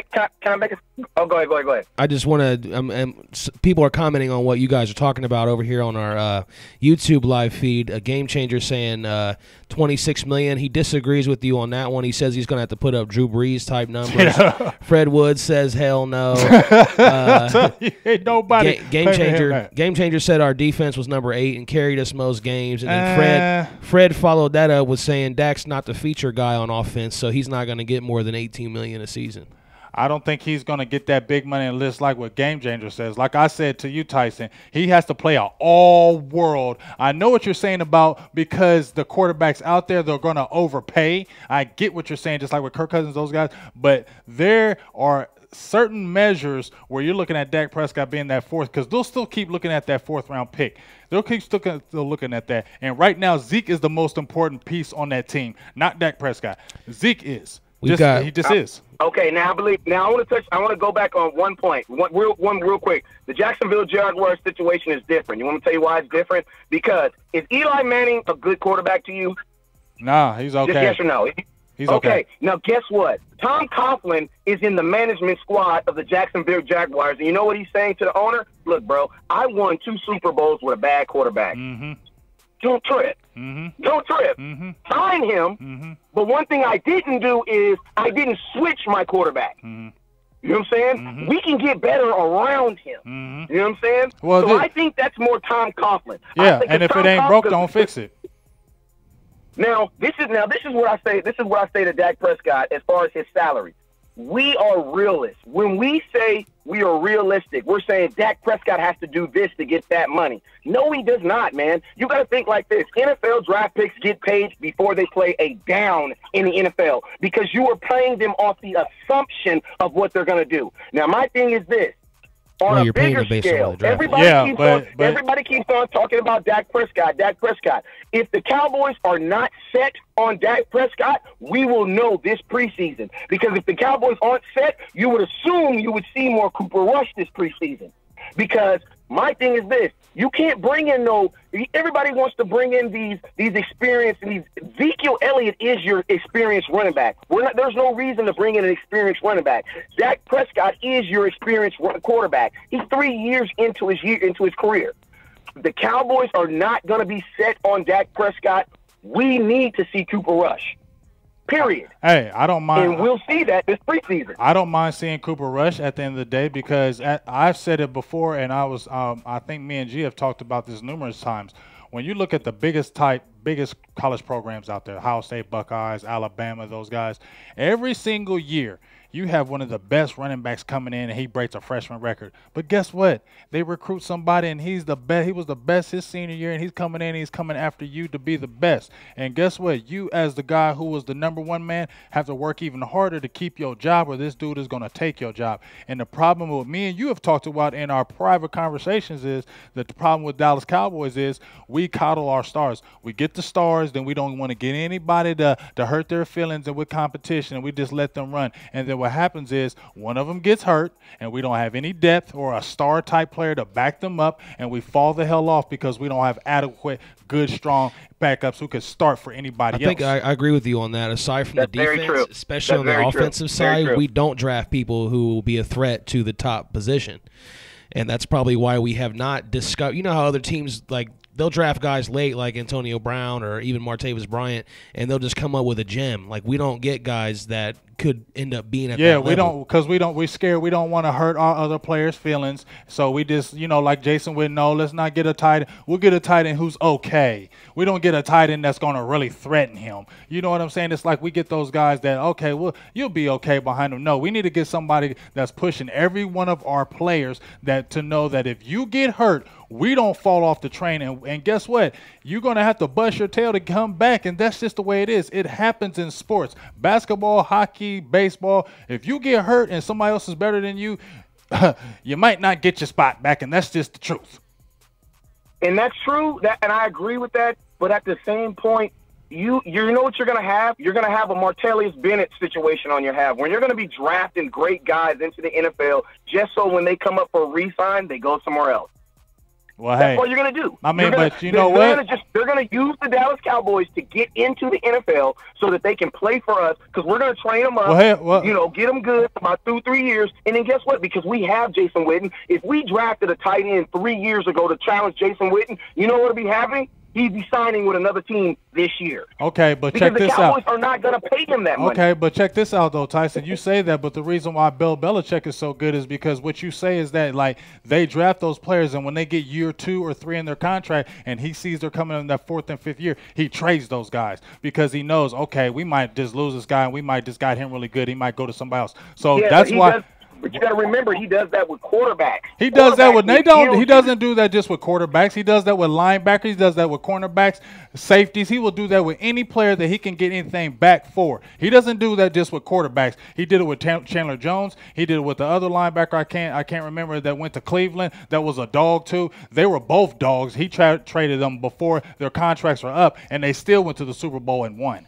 make a oh, go ahead. I just want to people are commenting on what you guys are talking about over here on our YouTube live feed. A Game Changer saying $26 million. He disagrees with you on that one. He says he's going to have to put up Drew Brees type numbers. Yeah. Fred Woods says hell no. Ain't nobody. Game Changer said our defense was number 8 and carried us most games. And then Fred followed that up with saying Dak's not the feature guy on offense, so he's not going to get more than $18 million a season. I don't think he's going to get that big money list like what Game Changer says. Like I said to you, Tyson, he has to play an all-world. I know what you're saying about because the quarterbacks out there, they're going to overpay. I get what you're saying, just like with Kirk Cousins, those guys. But there are certain measures where you're looking at Dak Prescott being that fourth, because they'll still keep looking at that 4th-round pick. They'll keep still looking at that. And right now, Zeke is the most important piece on that team, not Dak Prescott. Zeke is. He just is. Okay, now I want to go back on one point. One real quick. The Jacksonville Jaguars situation is different. You want me to tell you why it's different? Because is Eli Manning a good quarterback to you? Nah, he's okay. Just yes or no? He's okay. Now, guess what? Tom Coughlin is in the management squad of the Jacksonville Jaguars, and you know what he's saying to the owner? Look, bro, I won 2 Super Bowls with a bad quarterback. Mm-hmm. Don't trip. Mm-hmm. Don't trip. Mm-hmm. Sign him. Mm-hmm. But one thing I didn't do is I didn't switch my quarterback. Mm-hmm. You know what I'm saying? Mm-hmm. We can get better around him. Mm-hmm. You know what I'm saying? Well, so I think that's more Tom Coughlin. Yeah, and if it ain't broke, don't fix it. Now this is what I say. This is what I say to Dak Prescott as far as his salary. We are realists. When we say we are realistic, we're saying Dak Prescott has to do this to get that money. No, he does not, man. You got to think like this. NFL draft picks get paid before they play a down in the NFL because you are paying them off the assumption of what they're going to do. Now, my thing is this. On a bigger scale, everybody keeps on talking about Dak Prescott. If the Cowboys are not set on Dak Prescott, we will know this preseason. Because if the Cowboys aren't set, you would assume you would see more Cooper Rush this preseason. Because My thing is this. You can't bring in everybody wants to bring in these experienced, and Ezekiel Elliott is your experienced running back. There's no reason to bring in an experienced running back. Dak Prescott is your experienced quarterback. He's 3 years into his career. The Cowboys are not going to be set on Dak Prescott. We need to see Cooper Rush. Period. Hey, I don't mind. And we'll see that this preseason. I don't mind seeing Cooper Rush at the end of the day because I've said it before, and I think me and G have talked about this numerous times. When you look at the biggest college programs out there, Ohio State Buckeyes, Alabama, those guys, every single year you have one of the best running backs coming in and he breaks a freshman record. But guess what? They recruit somebody and he's the best. He was the best his senior year, and he's coming in and he's coming after you to be the best. And guess what? You, as the guy who was the #1 man, have to work even harder to keep your job, or this dude is going to take your job. And the problem with me and you have talked about in our private conversations is that the problem with Dallas Cowboys is we coddle our stars. We get the stars, then we don't want to get anybody to hurt their feelings and with competition, and we just let them run. And then what happens is one of them gets hurt, and we don't have any depth or a star-type player to back them up, and we fall the hell off because we don't have adequate, good, strong backups who could start for anybody else. I think I agree with you on that. Aside from the defense, especially on the offensive side, we don't draft people who will be a threat to the top position. And that's probably why we have not discussed – you know how other teams, like, they'll draft guys late like Antonio Brown or even Martavis Bryant, and they'll just come up with a gem. Like, we don't get guys that could end up being at that level. Yeah, we don't, because we're scared. We don't want to hurt our other players' feelings. So we just, like Jason Witten, no, let's not get a tight end. We'll get a tight end who's okay. We don't get a tight end that's going to really threaten him. You know what I'm saying? It's like we get those guys that, okay, well, you'll be okay behind them. No, we need to get somebody that's pushing every one of our players to know that if you get hurt, we don't fall off the train. And guess what? You're going to have to bust your tail to come back, and that's just the way it is. It happens in sports. Basketball, hockey, baseball. If you get hurt and somebody else is better than you, you might not get your spot back, and that's just the truth. And that's true, and I agree with that. But at the same point, you know what you're going to have? You're going to have a Martellus Bennett situation on your hands, where you're going to be drafting great guys into the NFL just so when they come up for a re-sign, they go somewhere else. Well, that's what you're going to do. I mean, but you know what? They're going to use the Dallas Cowboys to get into the NFL so that they can play for us, because we're going to train them up, get them good for about 2-3 years. And then guess what? Because we have Jason Witten. If we drafted a tight end 3 years ago to challenge Jason Witten, you know what would be happening? He'd be signing with another team this year. Okay, but check this out. Because the Cowboys are not going to pay him that money. Okay, but check this out, though, Tyson. You say that, but the reason why Bill Belichick is so good is because what you say is that, like, they draft those players, and when they get year 2 or 3 in their contract and he sees they're coming in that 4th and 5th year, he trades those guys because he knows, okay, we might just lose this guy and we might just got him really good. He might go to somebody else. So that's why – but you got to remember, he does that with quarterbacks. He does that with He doesn't do that just with quarterbacks. He does that with linebackers. He does that with cornerbacks, safeties. He will do that with any player that he can get anything back for. He doesn't do that just with quarterbacks. He did it with Chandler Jones. He did it with the other linebacker. I can't remember, that went to Cleveland. That was a dog too. They were both dogs. He traded them before their contracts were up, and they still went to the Super Bowl and won.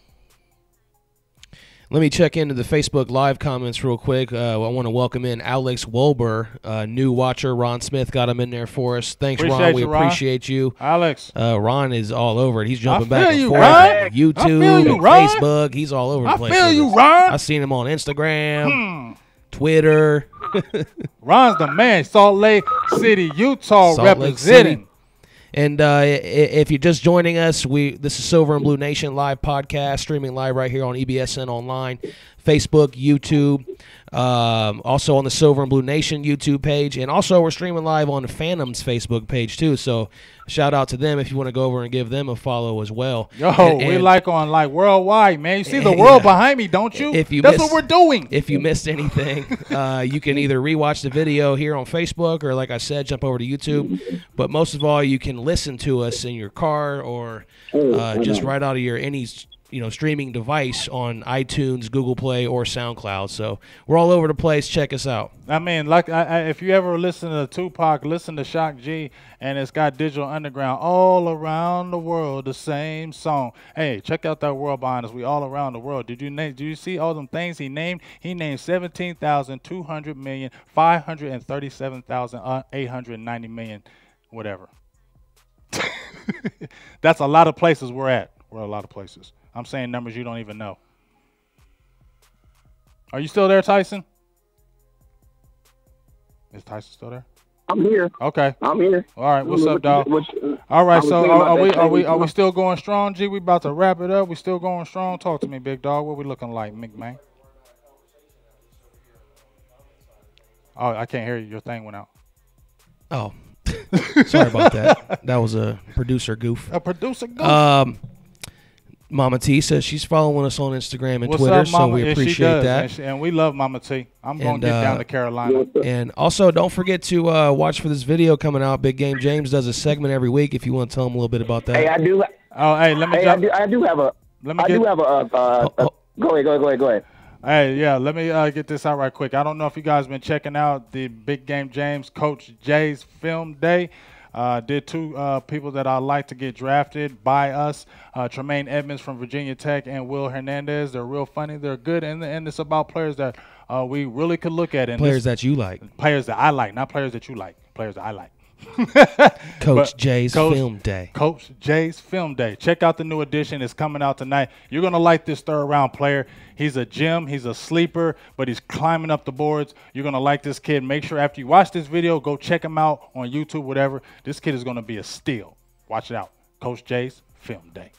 Let me check into the Facebook Live comments real quick. I want to welcome in Alex Wolber, new watcher. Ron Smith got him in there for us. Thanks, Ron. We appreciate you. Alex. Ron is all over it. He's jumping back and forth. Ron. YouTube, Facebook. He's all over the place. I feel you, Ron. I've seen him on Instagram, Twitter. Ron's the man. Salt Lake City, Utah, representing. And if you're just joining us, this is Silver and Blue Nation live podcast, streaming live right here on EBSN Online, Facebook, YouTube, also on the Silver and Blue Nation YouTube page, and also we're streaming live on the Phantom's Facebook page too. So shout out to them if you want to go over and give them a follow as well. We like worldwide, man. You see the world behind me, don't you? That's what we're doing. If you missed anything, you can either rewatch the video here on Facebook or, like I said, jump over to YouTube. But most of all, you can listen to us in your car or just right out of any streaming device on iTunes, Google Play, or SoundCloud. So we're all over the place. Check us out. I mean, like, if you ever listen to Tupac, listen to Shock G, and it's got Digital Underground all around the world, the same song. Hey, check out that world behind us. We all around the world. Did you see all them things he named? He named 17,200,537,890 whatever. That's a lot of places we're at. We're a lot of places. I'm saying numbers you don't even know. Are you still there, Tyson? Is Tyson still there? I'm here. Okay. I'm here. All right. What's up, dog? All right. So are we still going strong, G? We about to wrap it up. We still going strong. Talk to me, big dog. What we looking like, man? Oh, I can't hear you. Your thing went out. Oh, sorry about that. That was a producer goof. A producer goof. Mama T says she's following us on Instagram and What's Twitter, up, Mama? so we appreciate that. And we love Mama T. I'm going to get down to Carolina. And also, don't forget to watch for this video coming out. Big Game James does a segment every week. If you want to tell him a little bit about that. Hey, I do. Oh, hey, let me. Hey, I do have a. Go ahead. Hey, yeah, let me get this out right quick. I don't know if you guys been checking out the Big Game James Coach Jay's Film Day. Did two people that I like to get drafted by us, Tremaine Edmonds from Virginia Tech and Will Hernandez. They're real funny. They're good, and it's about players that we really could look at. Players that you like. Players that I like, not players that you like. Players that I like. Coach Jay's Film Day. Coach Jay's Film Day. Check out the new edition. It's coming out tonight. You're going to like this third-round player. He's a gem. He's a sleeper, but he's climbing up the boards. You're going to like this kid. Make sure after you watch this video, go check him out on YouTube, whatever. This kid is going to be a steal. Watch it out. Coach Jay's Film Day.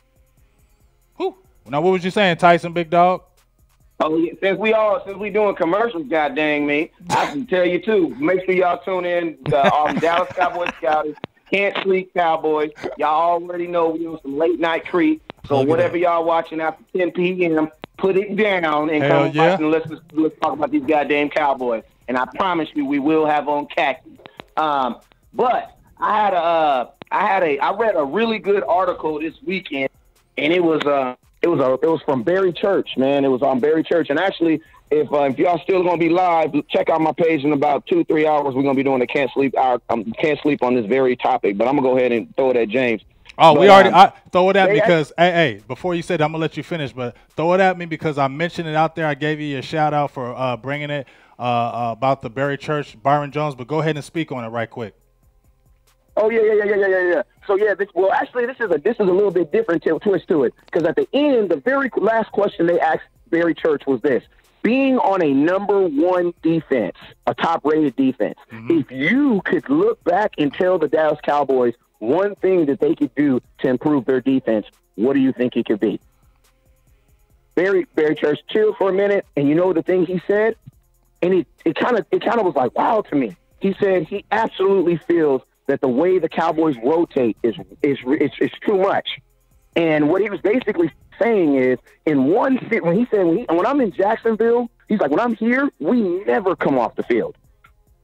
Whew. Now, what was you saying, Tyson, big dog? Oh, yeah. Since we doing commercials, god dang me, I can tell you too. Make sure y'all tune in. Dallas Cowboys Scouting, Can't Sleep Cowboys. Y'all already know we doing some late night creep. So whatever y'all watching after 10 p.m., put it down and come watch and let's talk about these goddamn Cowboys. And I promise you, we will have on khaki. But I read a really good article this weekend, and it was from Barry Church, man. It was on Barry Church. And actually, if y'all still going to be live, check out my page in about 2-3 hours. We're going to be doing a Can't Sleep on this very topic. But I'm going to go ahead and throw it at James. Oh, but, I throw it at me because, hey, before you said, I'm going to let you finish, but throw it at me because I mentioned it out there. I gave you a shout out for bringing it about the Barry Church, Byron Jones, but go ahead and speak on it right quick. Oh, yeah. So, yeah, this is a little bit different twist to it because at the end, the very last question they asked Barry Church was this. Being on a number one defense, a top-rated defense, if you could look back and tell the Dallas Cowboys one thing that they could do to improve their defense, what do you think it could be? Barry Church chilled for a minute, and you know the thing he said? And it kind of was like, wow to me. He said he absolutely feels that the way the Cowboys rotate is too much. And what he was basically saying is, when I'm in Jacksonville, he's like, when I'm here, we never come off the field.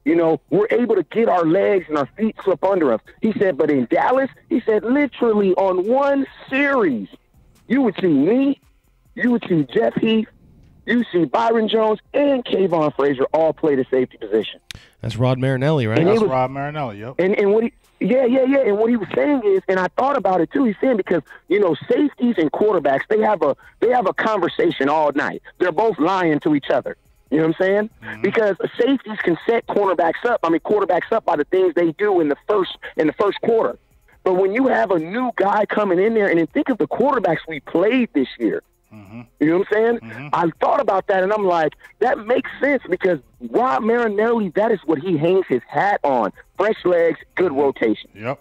You know, we're able to get our legs and our feet slip under us. He said, but in Dallas, he said, literally on one series, you would see me, you would see Jeff Heath, you see Byron Jones and Kayvon Frazier all play the safety position. That's Rod Marinelli, right? That's Rod Marinelli, yep. And what And what he was saying is, and I thought about it too. He's saying because safeties and quarterbacks they have a conversation all night. They're both lying to each other. You know what I'm saying? Mm-hmm. Because safeties can set quarterbacks up by the things they do in the first quarter. But when you have a new guy coming in there, and then think of the quarterbacks we played this year. Mm-hmm. You know what I'm saying? Mm-hmm. I thought about that, and I'm like, that makes sense because Rod Marinelli, that is what he hangs his hat on. Fresh legs, good rotation. Yep.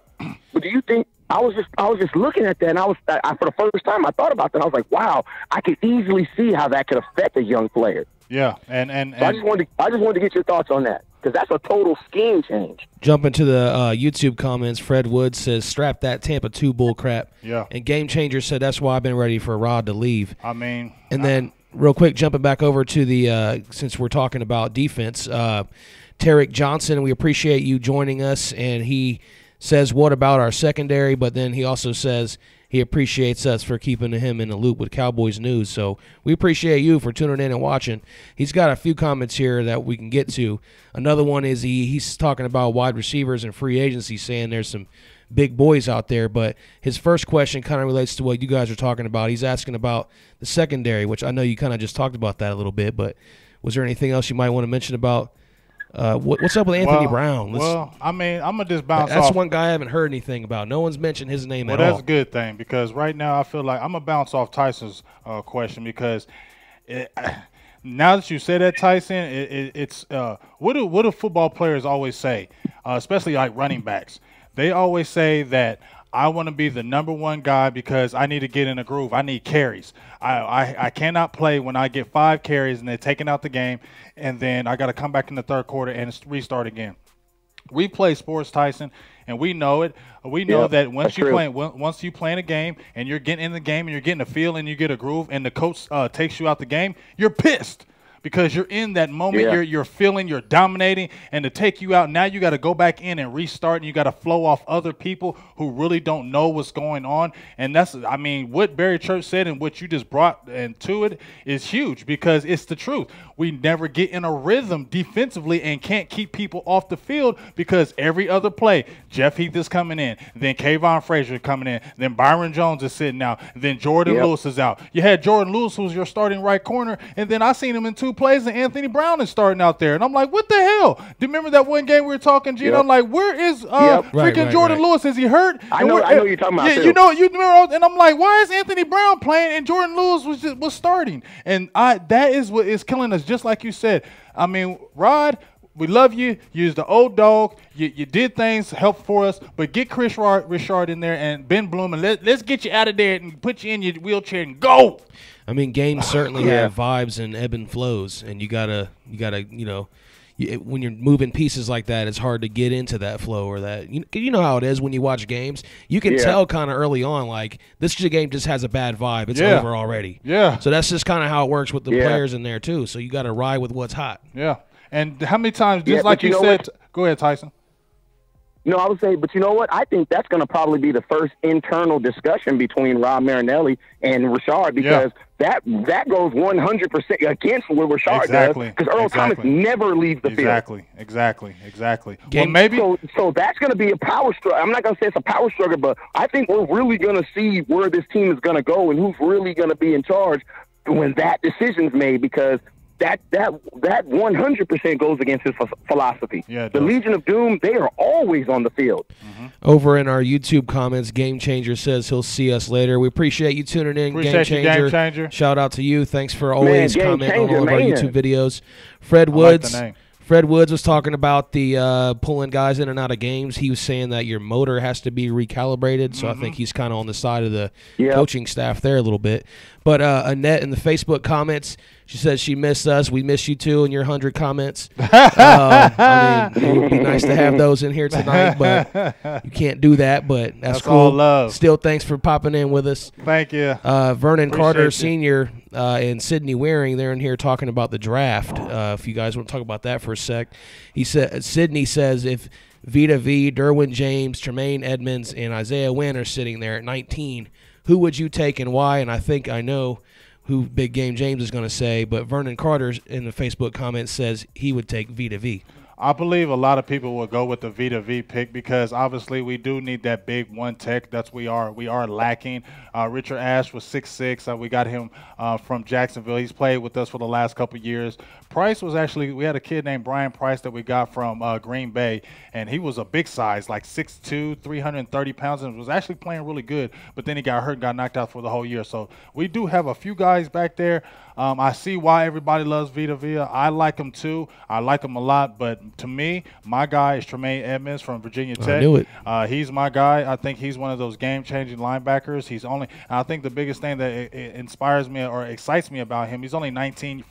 But do you think I was just looking at that, and for the first time I thought about that. I was like, wow, I could easily see how that could affect a young player. Yeah, and so I just wanted to get your thoughts on that because that's a total scheme change. Jump into the YouTube comments. Fred Woods says, "Strap that Tampa 2 bull crap." Yeah. And Game Changer said, "That's why I've been ready for Rod to leave." I mean, and then real quick, jumping back over to the since we're talking about defense, Tarek Johnson, we appreciate you joining us, and he says, "What about our secondary?" But then he also says he appreciates us for keeping him in the loop with Cowboys news. So we appreciate you for tuning in and watching. He's got a few comments here that we can get to. Another one is he's talking about wide receivers and free agency, saying there's some big boys out there. But his first question kind of relates to what you guys are talking about. He's asking about the secondary, which I know you kind of just talked about that a little bit, but was there anything else you might want to mention about what's up with Anthony Brown? I mean, I'm going to just bounce That's off. one guy I haven't heard anything about. No one's mentioned his name at all. Well, that's a good thing, because right now I feel like I'm going to bounce off Tyson's question, because now that you say that, Tyson, it's what do football players always say, especially like running backs? They always say that I want to be the number one guy because I need to get in a groove. I need carries. I cannot play when I get 5 carries and they're taking out the game, and then I got to come back in the third quarter and restart again. We play sports, Tyson, and we know it. We know that once you play in a game and you're getting in the game and you're getting a feel and you get a groove and the coach takes you out the game, you're pissed. Because you're in that moment, you're feeling, you're dominating, and to take you out, now you got to go back in and restart, and you got to flow off other people who really don't know what's going on. And that's, I mean, what Barry Church said and what you just brought into it is huge, because it's the truth. We never get in a rhythm defensively and can't keep people off the field, because every other play, Jeff Heath is coming in, then Kayvon Frazier coming in, then Byron Jones is sitting out, then Jordan Lewis is out. You had Jordan Lewis, who was your starting right corner, and then I seen him in 2 plays, and Anthony Brown is starting out there, and I'm like, what the hell? Do you remember that one game we were talking, Gino? I'm like, where is freaking Jordan Lewis? Is he hurt? I know you're talking about. Yeah, you remember, and I'm like, why is Anthony Brown playing and Jordan Lewis was starting? And that is what is killing us. Just like you said. I mean, Rod, we love you. You're the old dog. You did things, help for us, but get Chris Richard in there and Ben Bloom, and let's get you out of there and put you in your wheelchair and go. I mean, games certainly have vibes and ebb and flows, and you gotta, when you're moving pieces like that, it's hard to get into that flow or that. You know how it is when you watch games. You can tell kind of early on, like, this game just has a bad vibe. It's over already. Yeah. So that's just kind of how it works with the players in there too. So you got to ride with what's hot. Yeah. And how many times, just like you said, go ahead, Tyson. No, I would say, but you know what? I think that's going to probably be the first internal discussion between Rob Marinelli and Richard, because that goes 100% against what Richard does, because Earl Thomas never leaves the field. Exactly. Well, maybe so that's going to be a power struggle. I'm not going to say it's a power struggle, but I think we're really going to see where this team is going to go and who's really going to be in charge when that decision's made, because that 100% goes against his philosophy. Yeah, the Legion of Doom, they are always on the field. Mm-hmm. Over in our YouTube comments, Game Changer says he'll see us later. We appreciate you tuning in, Game Changer. Shout out to you. Thanks for always commenting on all of our YouTube videos. Fred Woods. Fred Woods was talking about the pulling guys in and out of games. He was saying that your motor has to be recalibrated, so I think he's kind of on the side of the coaching staff there a little bit. But Annette in the Facebook comments, she says she missed us. We miss you too in your 100 comments. I mean, it would be nice to have those in here tonight, but you can't do that. But that's cool. All love. Still, thanks for popping in with us. Thank you. Vernon Carter Sr. And Sydney Waring, they're in here talking about the draft. If you guys want to talk about that for a sec. Sydney says if Vita V, Derwin James, Tremaine Edmonds, and Isaiah Wynn are sitting there at 19, who would you take and why? And I think I know who Big Game James is going to say, but Vernon Carter in the Facebook comments says he would take Vita V. I believe a lot of people will go with the Vita V pick, because obviously we do need that big one tech. That's we are lacking. Richard Ash was 6'6". We got him from Jacksonville. He's played with us for the last couple of years. Price was actually, we had a kid named Brian Price that we got from Green Bay, and he was a big size, like 6'2", 330 pounds, and was actually playing really good. But then he got hurt and got knocked out for the whole year. So we do have a few guys back there. I see why everybody loves Vita Vea. I like him too. I like him a lot. But to me, my guy is Tremaine Edmonds from Virginia Tech. I knew it. He's my guy. I think he's one of those game-changing linebackers. I think the biggest thing that it inspires me or excites me about him, he's only 19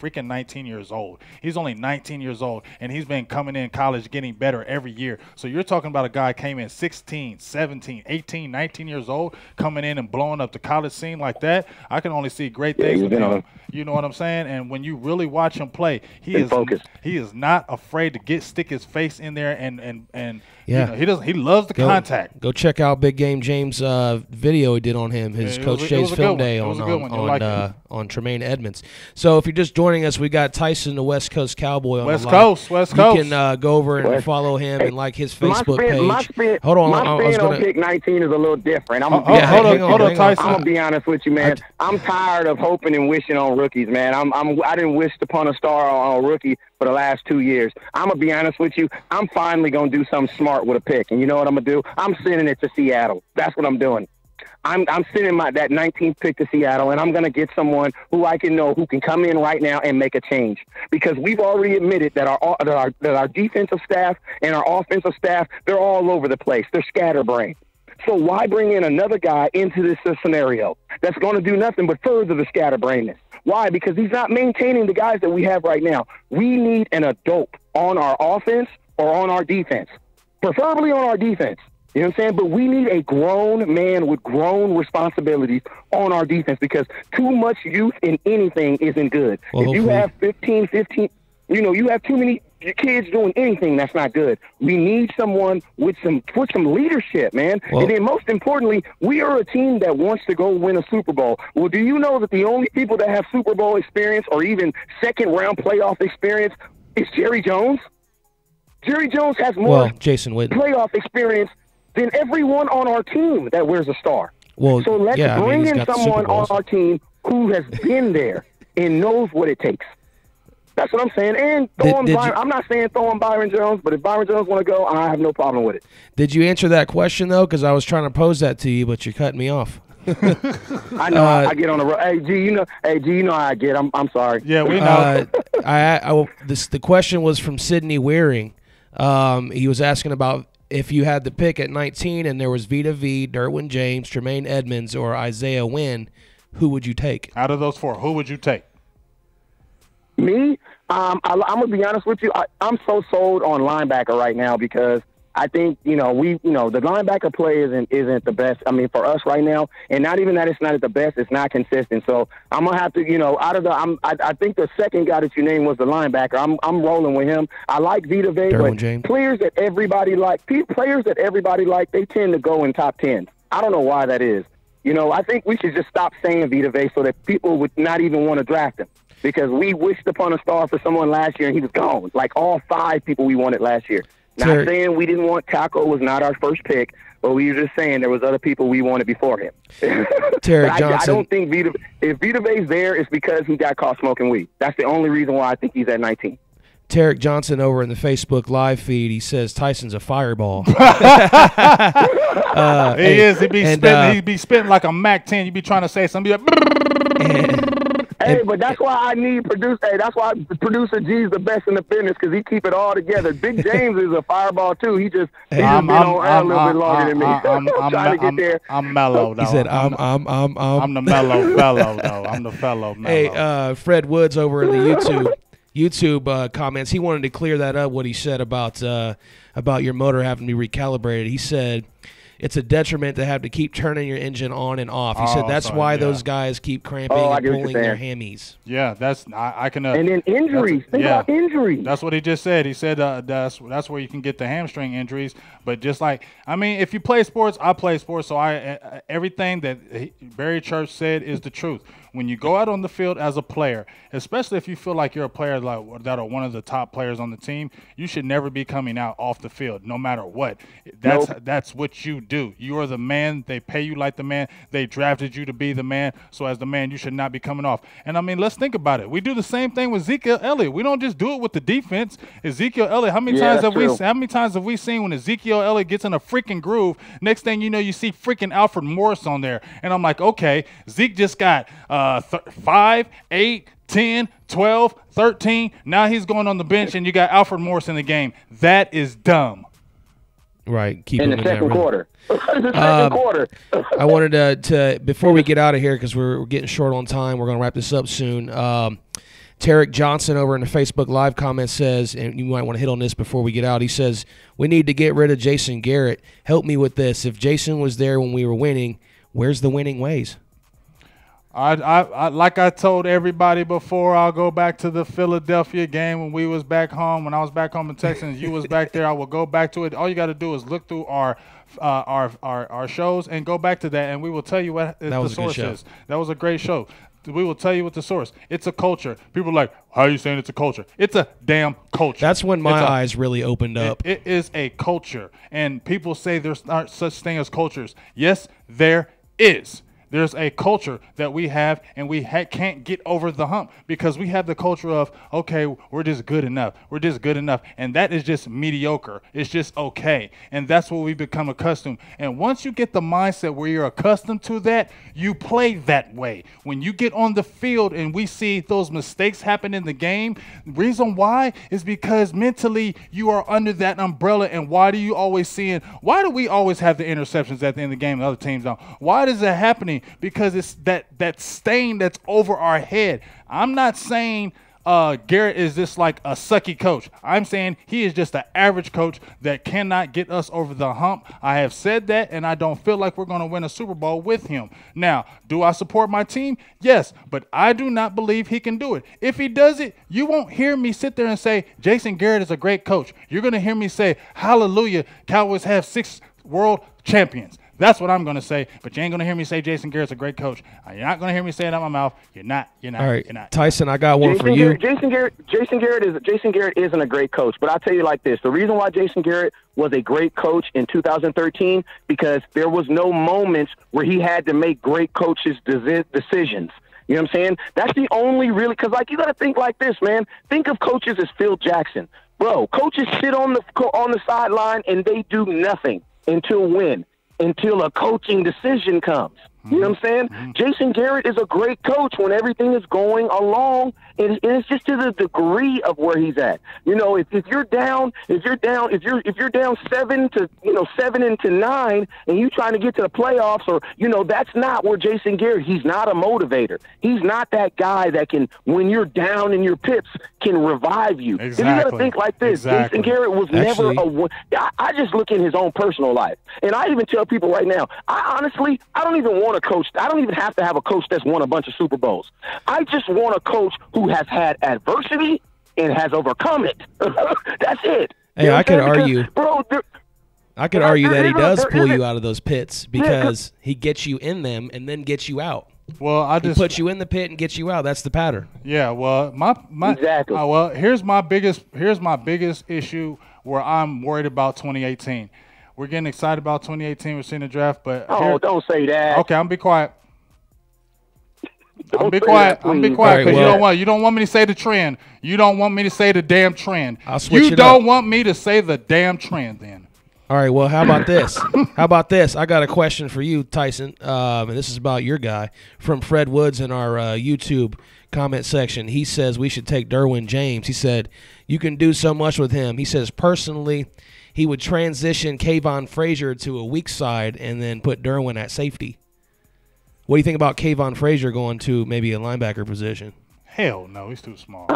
years old. He's only 19 years old, and he's been coming in college getting better every year. So you're talking about a guy came in 16, 17, 18, 19 years old, coming in and blowing up the college scene like that. I can only see great things with him. You know know what I'm saying? And when you really watch him play, he is not afraid to stick his face in there and yeah, he loves the contact. Go check out Big Game James' video he did on him, his Coach Jay's film day on Tremaine Edmonds. So if you're just joining us, we got Tyson, the West Coast Cowboy, on West the line. Coast. You can go over and follow him and like his Facebook page. Hold on, my spin on pick 19 is a little different. Hold on, Tyson. I'm gonna be honest with you, man. I'm tired of hoping and wishing on rookies, man. I didn't wish upon a star on a rookie for the last 2 years. I'm gonna be honest with you. I'm finally gonna do something smart with a pick, and you know what I'm gonna do? I'm sending it to Seattle. That's what I'm doing. I'm sending that 19th pick to Seattle, and I'm going to get someone who I can know who can come in right now and make a change. Because we've already admitted that our defensive staff and our offensive staff, they're all over the place. They're scatterbrained. So why bring in another guy into this scenario that's going to do nothing but further the scatterbrainness? Why? Because he's not maintaining the guys that we have right now. We need an adult on our offense or on our defense, preferably on our defense. You know what I'm saying? But we need a grown man with grown responsibilities on our defense, because too much youth in anything isn't good. Well, if you have 15, you have too many kids doing anything, that's not good. We need someone with some leadership, man. Well, and then most importantly, we are a team that wants to go win a Super Bowl. Well, do you know that the only people that have Super Bowl experience or even second-round playoff experience is Jerry Jones? Jerry Jones has more Jason Witten playoff experience than everyone on our team that wears a star. Well, so let's bring in someone on our team who has been there and knows what it takes. That's what I'm saying. And I'm not saying throwing Byron Jones, but if Byron Jones want to go, I have no problem with it. Did you answer that question, though? Because I was trying to pose that to you, but you cut me off. I know. I get on the road. Hey, G, you know how I get. I'm sorry. Yeah, we know. The question was from Sidney Waring. He was asking about if you had the pick at 19 and there was Vita V, Derwin James, Tremaine Edmonds, or Isaiah Wynn, who would you take? Out of those four, who would you take? Me? I'm going to be honest with you. I'm so sold on linebacker right now because I think, the linebacker play isn't the best. I mean, for us right now, and not even that it's not at the best, it's not consistent. So I'm going to have to, I think the second guy that you named was the linebacker. I'm rolling with him. I like Vita Vea, but James. players that everybody like, they tend to go in top 10. I don't know why that is. I think we should just stop saying Vita Vea so that people would not even want to draft him. Because we wished upon a star for someone last year, and he was gone. Like all 5 people we wanted last year. Not saying we didn't want Taco was not our first pick, but we were just saying there was other people we wanted before him. Terry Johnson. I don't think if Vita Vea's there, it's because he got caught smoking weed. That's the only reason why I think he's at 19. Tarek Johnson over in the Facebook live feed, he says Tyson's a fireball. He is. He'd be spitting like a Mac 10. You'd be trying to say something. Hey, but that's why I need producer. Hey, that's why producer G's the best in the business, because he keep it all together. Big James is a fireball too. He's just been on air a little bit longer than me. I'm trying to get there. I'm mellow though. He said I'm the mellow fellow though. I'm the fellow mellow. Hey, Fred Woods over in the YouTube comments. He wanted to clear that up. What he said about your motor having to be recalibrated. He said it's a detriment to have to keep turning your engine on and off. He said that's why those guys keep cramping and pulling their hammies. Yeah, I can. And then injuries. Think about injuries. That's what he just said. He said that's where you can get the hamstring injuries. But just like, I mean, if you play sports, I play sports, so everything that Barry Church said is the truth. When you go out on the field as a player, especially if you feel like you're a player that are one of the top players on the team, you should never be coming out off the field, no matter what. That's what you do. You are the man. They pay you like the man. They drafted you to be the man. So as the man, you should not be coming off. And I mean, let's think about it. We do the same thing with Ezekiel Elliott. We don't just do it with the defense. Ezekiel Elliott. How many times have we seen when Ezekiel Elliott gets in a freaking groove? Next thing you know, you see freaking Alfred Morris on there, and I'm like, okay, Zeke just got 5, 8, 10, 12, 13. Now he's going on the bench, and you got Alfred Morris in the game. That is dumb. Right. Keep in the second quarter. I wanted to before we get out of here, because we're getting short on time, we're going to wrap this up soon. Tarek Johnson over in the Facebook Live comment says, and you might want to hit on this before we get out, he says, we need to get rid of Jason Garrett. Help me with this. If Jason was there when we were winning, where's the winning ways? I like I told everybody before, I'll go back to the Philadelphia game when we was back home. When I was back home in Texas, you was back there. I will go back to it. All you got to do is look through our shows and go back to that, and we will tell you what the source is. That was a great show. We will tell you what the source. It's a culture. People are like, how are you saying it's a culture? It's a damn culture. That's when my eyes really opened up. It is a culture, and people say there's not such thing as cultures. Yes, there is. There's a culture that we have, and we can't get over the hump because we have the culture of, okay, we're just good enough. We're just good enough. And that is just mediocre. It's just okay. And that's what we become accustomed. And once you get the mindset where you're accustomed to that, you play that way. When you get on the field and we see those mistakes happen in the game, the reason why is because mentally you are under that umbrella. And why do we always have the interceptions at the end of the game and other teams don't? Why is that happening? Because it's that stain that's over our head. I'm not saying Garrett is just like a sucky coach. I'm saying he is just an average coach that cannot get us over the hump. I have said that, and I don't feel like we're going to win a Super Bowl with him. Now, do I support my team? Yes, but I do not believe he can do it. If he does it, you won't hear me sit there and say, Jason Garrett is a great coach. You're going to hear me say, hallelujah, Cowboys have 6 world champions. That's what I'm going to say, but you ain't going to hear me say Jason Garrett's a great coach. You're not going to hear me say it out my mouth. You're not. All right, you're not. Tyson, I got one for you. Jason Garrett isn't a great coach, but I'll tell you like this. The reason why Jason Garrett was a great coach in 2013 because there was no moments where he had to make great coaches' decisions. You know what I'm saying? That's the only really – because, like, you got to think like this, man. Think of coaches as Phil Jackson. Bro, coaches sit on the sideline and they do nothing until when? Until a coaching decision comes. You know what I'm saying? Mm-hmm. Jason Garrett is a great coach when everything is going along, and it's just to the degree of where he's at. You know, if you're down 7 to 9, and you trying to get to the playoffs, or that's not where Jason Garrett. He's not a motivator. He's not that guy that can, when you're down in your pits, can revive you. Exactly. You got to think like this. Jason Garrett was never I just look in his own personal life, and I even tell people right now. I don't even want a coach. I don't even have to have a coach that's won a bunch of Super Bowls. I just want a coach who has had adversity and has overcome it. That's it. Hey, I could argue. I could argue that he does pull you out of those pits because he gets you in them and then gets you out. Well, he puts you in the pit and gets you out. That's the pattern. Yeah. Well, exactly. Well, here's my biggest issue where I'm worried about 2018. We're getting excited about 2018. We're seeing the draft, but don't say that. Okay, I'm be quiet. I'm be quiet because you don't want me to say the trend. You don't want me to say the damn trend. You don't want me to say the damn trend then. All right, well, how about this? I got a question for you, Tyson, and this is about your guy from Fred Woods in our YouTube comment section. He says we should take Derwin James. He said you can do so much with him. He says personally he would transition Kayvon Frazier to a weak side and then put Derwin at safety. What do you think about Kayvon Frazier going to maybe a linebacker position? Hell no, he's too small.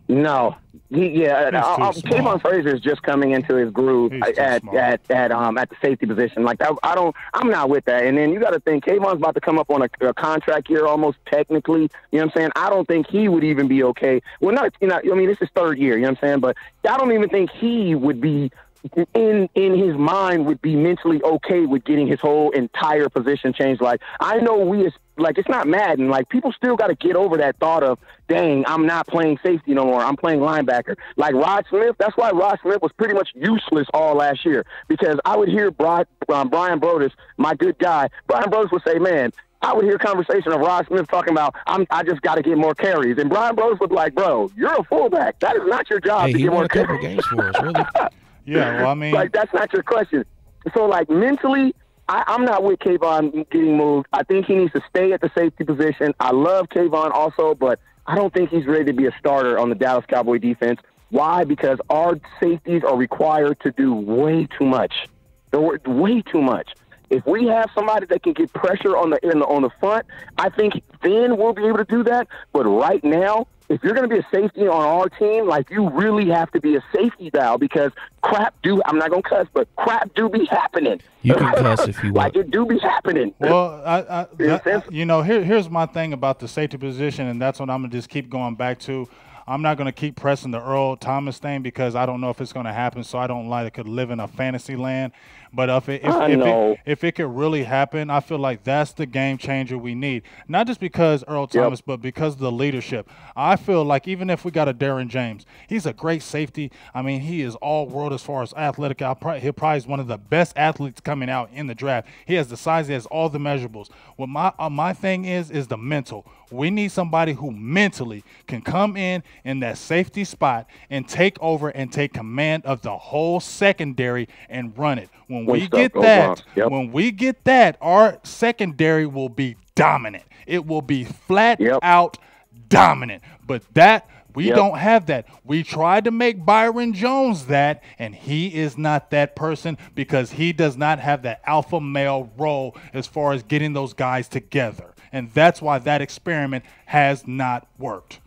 No. Kayvon Frazier is just coming into his groove at the safety position. Like I'm not with that. And then you got to think Kayvon's about to come up on a contract year almost technically. You know what I'm saying? I don't think he would even be okay. Well, this is third year. You know what I'm saying? But I don't even think he would be in his mind would be mentally okay with getting his whole entire position changed. Like I know it's not Madden. Like people still got to get over that thought of, dang, I'm not playing safety no more. I'm playing linebacker. Like Rod Smith. That's why Rod Smith was pretty much useless all last year because I would hear Brian Brodus, my good guy. Brian Brodus would say, man, I would hear conversation of Rod Smith talking about, I just got to get more carries. And Brian Brodus was like, bro, you're a fullback. That is not your job to get more carries. He won a couple games for us, really. Yeah, well, I mean, like that's not your question. So, like mentally, I'm not with Kayvon getting moved. I think he needs to stay at the safety position. I love Kayvon also, but I don't think he's ready to be a starter on the Dallas Cowboy defense. Why? Because our safeties are required to do way too much. They're way too much. If we have somebody that can get pressure on the front, I think then we'll be able to do that. But right now, if you're going to be a safety on our team, like you really have to be a safety valve because I'm not going to cuss, but crap do be happening. You can cuss if you want. Like, it do be happening. Well, here's my thing about the safety position, and that's what I'm going to just keep going back to. I'm not going to keep pressing the Earl Thomas thing because I don't know if it's going to happen, so I don't like to live in a fantasy land. But if it could really happen, I feel like that's the game changer we need. Not just because Earl Thomas, but because of the leadership. I feel like even if we got a Darren James, he's a great safety. I mean, he is all world as far as athletic. He'll probably is one of the best athletes coming out in the draft. He has the size. He has all the measurables. What my thing is the mental. We need somebody who mentally can come in that safety spot and take over and take command of the whole secondary and run it. When we get that, our secondary will be dominant. It will be flat out dominant. But we don't have that. We tried to make Byron Jones that, and he is not that person because he does not have that alpha male role as far as getting those guys together. And that's why that experiment has not worked.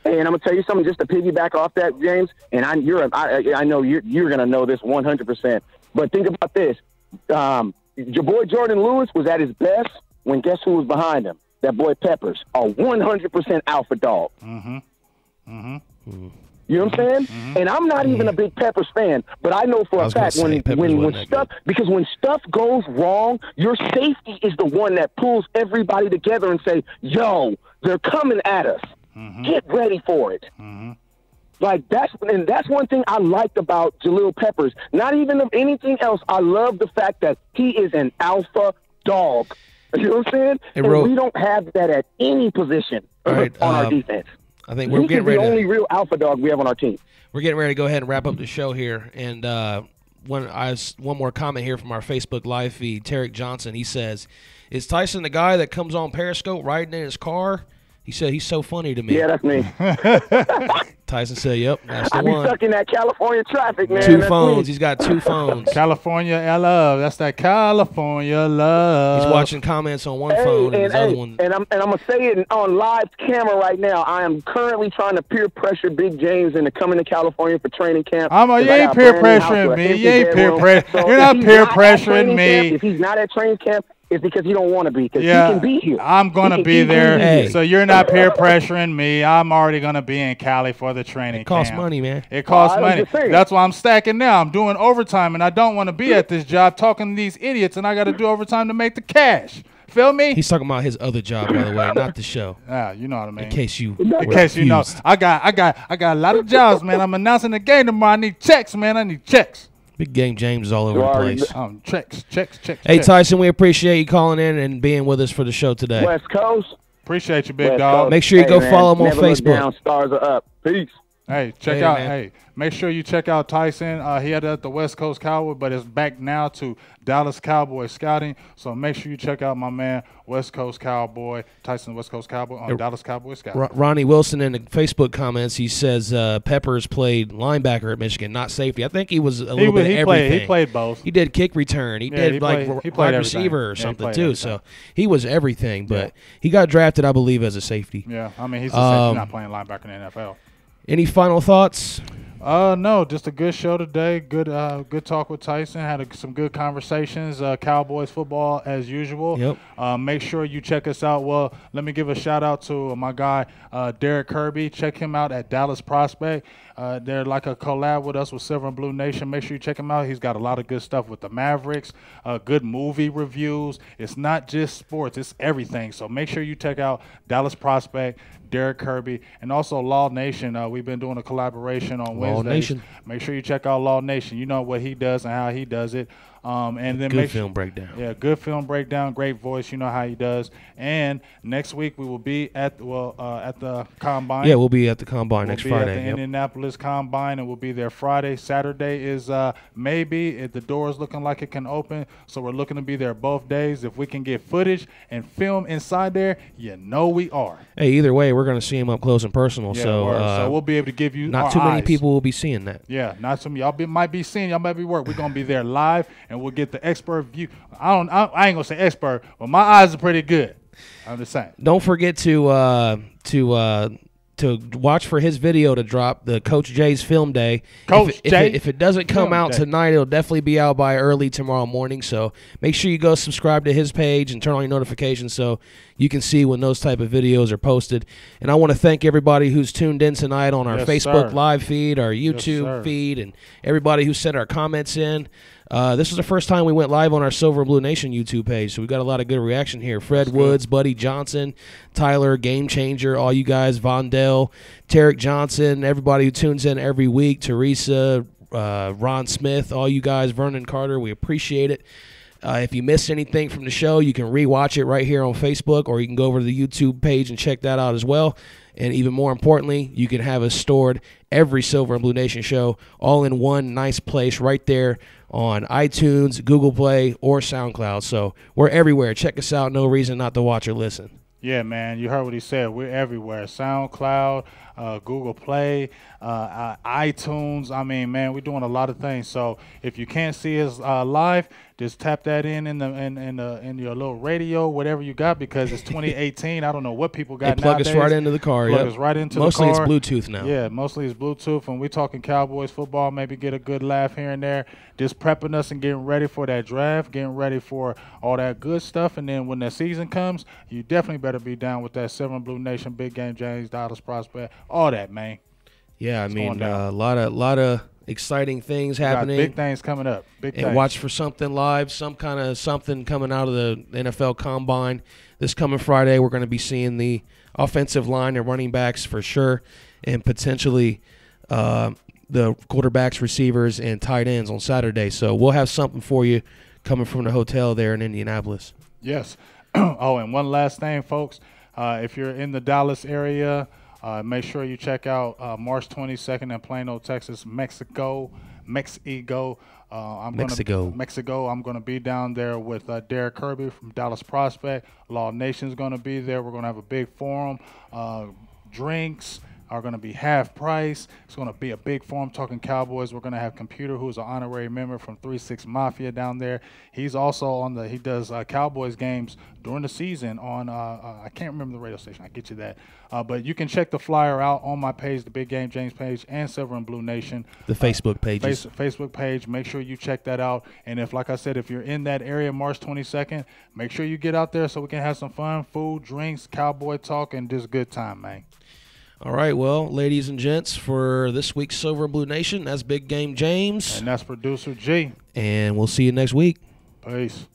Hey, and I'm gonna tell you something just to piggyback off that, James. And I know you're gonna know this 100%. But think about this: your boy Jordan Lewis was at his best when guess who was behind him? That boy Peppers, a 100% alpha dog. Mm-hmm. Mm-hmm. Mm-hmm. You know what I'm saying? Mm-hmm. And I'm not even a big Peppers fan, but I know for a fact when stuff goes wrong, your safety is the one that pulls everybody together and say, "Yo, they're coming at us. Mm-hmm. Get ready for it." Mm-hmm. Like that's one thing I liked about Jaleel Peppers. Not even of anything else. I love the fact that he is an alpha dog. You know what I'm saying? And we don't have that at any position on our defense. I think we're getting ready. He's the only real alpha dog we have on our team. We're getting ready to go ahead and wrap up the show here. And one more comment here from our Facebook live feed. Tarek Johnson, he says, "Is Tyson the guy that comes on Periscope riding in his car?" He said he's so funny to me. Yeah, that's me. Tyson said, "Yep, that's the one." I be stuck in that California traffic, man. Two phones. He's got two phones. California love. That's that California love. He's watching comments on one phone and his other one. And I'm gonna say it on live camera right now. I am currently trying to peer pressure Big James into coming to California for training camp. You ain't peer pressuring me. You ain't peer pressuring. You're not peer pressuring me. If he's not at training camp, it's because you don't want to be. Because he can be here. I'm going to be there. Hey. So you're not peer pressuring me. I'm already going to be in Cali for the training camp. It costs money, man. It costs money. That's why I'm stacking now. I'm doing overtime, and I don't want to be at this job talking to these idiots, and I got to do overtime to make the cash. Feel me? He's talking about his other job, by the way, not the show. Yeah, you know what I mean. In case you know, I got a lot of jobs, man. I'm announcing the game tomorrow. I need checks, man. I need checks. Big Game James is all over the place. Checks. Hey, Tyson, we appreciate you calling in and being with us for the show today. West Coast. Appreciate you, big dog. Make sure you go follow him on Facebook. Look down, stars are up. Peace. Hey, check out. Man. Hey, make sure you check out Tyson. He had at the West Coast Cowboy, but it's back now to Dallas Cowboy scouting. So make sure you check out my man, West Coast Cowboy, Tyson West Coast Cowboy on Dallas Cowboy scouting. Ronnie Wilson in the Facebook comments, he says Peppers played linebacker at Michigan, not safety. I think he was a little bit of everything. He played both. He did kick return. He did wide receiver or something too. Everything. So he was everything. But he got drafted, I believe, as a safety. Yeah, I mean he's a safety, not playing linebacker in the NFL. Any final thoughts? No, just a good show today. Good talk with Tyson. Had some good conversations. Cowboys football as usual. Yep. Make sure you check us out. Well, let me give a shout out to my guy Derek Kirby. Check him out at Dallas Prospect. They're like a collab with us with Silver&Blue Nation. Make sure you check him out. He's got a lot of good stuff with the Mavericks. Good movie reviews. It's not just sports. It's everything. So make sure you check out Dallas Prospect, Derek Kirby, and also Law Nation. We've been doing a collaboration on Wednesdays. Nation. Make sure you check out Law Nation. You know what he does and how he does it. And then good film breakdown. Yeah, good film breakdown. Great voice. You know how he does. And next week we will be at the Combine. Yeah, we'll be at the Combine next Friday. At the Indianapolis Combine, and we'll be there Friday. Saturday is maybe the door is looking like it can open, so we're looking to be there both days. If we can get footage and film inside there, you know we are. Hey, either way, we're going to see him up close and personal. Yeah, so we'll be able to give you not too many people will be seeing that. Yeah, not some y'all might be seeing. Y'all might be work. We're gonna be there live, and we'll get the expert view. I ain't gonna say expert, but my eyes are pretty good. I'm just saying. Don't forget to to watch for his video to drop, the Coach J's Film Day. If it doesn't come out tonight, it'll definitely be out by early tomorrow morning. So make sure you go subscribe to his page and turn on your notifications so you can see when those type of videos are posted. And I want to thank everybody who's tuned in tonight on our Facebook live feed, our YouTube feed, and everybody who sent our comments in. This was the first time we went live on our Silver and Blue Nation YouTube page, so we got a lot of good reaction here. Fred Woods, Buddy Johnson, Tyler, Game Changer, all you guys, Vondell, Tarek Johnson, everybody who tunes in every week, Teresa, Ron Smith, all you guys, Vernon Carter, we appreciate it. If you missed anything from the show, you can rewatch it right here on Facebook, or you can go over to the YouTube page and check that out as well. And even more importantly, you can have us stored every Silver and Blue Nation show all in one nice place right there on iTunes, Google Play, or SoundCloud. So we're everywhere. Check us out. No reason not to watch or listen. Yeah, man, you heard what he said. We're everywhere. SoundCloud, Google Play, iTunes. I mean, man, we're doing a lot of things. So if you can't see us live, just tap that in your little radio, whatever you got, because it's 2018. I don't know what people got plug nowadays. us right into the car. Plug us right into mostly the car. Mostly it's Bluetooth now. Yeah, mostly it's Bluetooth, and we're talking Cowboys football, maybe get a good laugh here and there. Just prepping us and getting ready for that draft, getting ready for all that good stuff. And then when the season comes, you definitely better be down with that Silver and Blue Nation, Big Game James, Dallas Prospect, all that, man. Yeah, I mean, a lot of exciting things happening. Big things coming up. And watch for something live, some kind of something coming out of the NFL Combine. This coming Friday, we're going to be seeing the offensive line and running backs for sure, and potentially the quarterbacks, receivers, and tight ends on Saturday. So we'll have something for you coming from the hotel there in Indianapolis. Yes. Oh, and one last thing, folks. If you're in the Dallas area, make sure you check out March 22nd in Plano, Texas, Mexico. I'm going to be down there with Derek Kirby from Dallas Prospect. Law Nation's going to be there. We're going to have a big forum. Drinks are going to be half price. It's going to be a big forum talking Cowboys. We're going to have Computer, who's an honorary member from 3-6 Mafia down there. He's also he does Cowboys games during the season on, I can't remember the radio station. I'll get you that. But you can check the flyer out on my page, the Big Game James page, and Silver and Blue Nation. The Facebook pages. Facebook page. Make sure you check that out. And like I said, if you're in that area March 22nd, make sure you get out there so we can have some fun, food, drinks, cowboy talk, and just good time, man. All right, well, ladies and gents, for this week's Silver and Blue Nation, that's Big Game James. And that's Producer G. And we'll see you next week. Peace.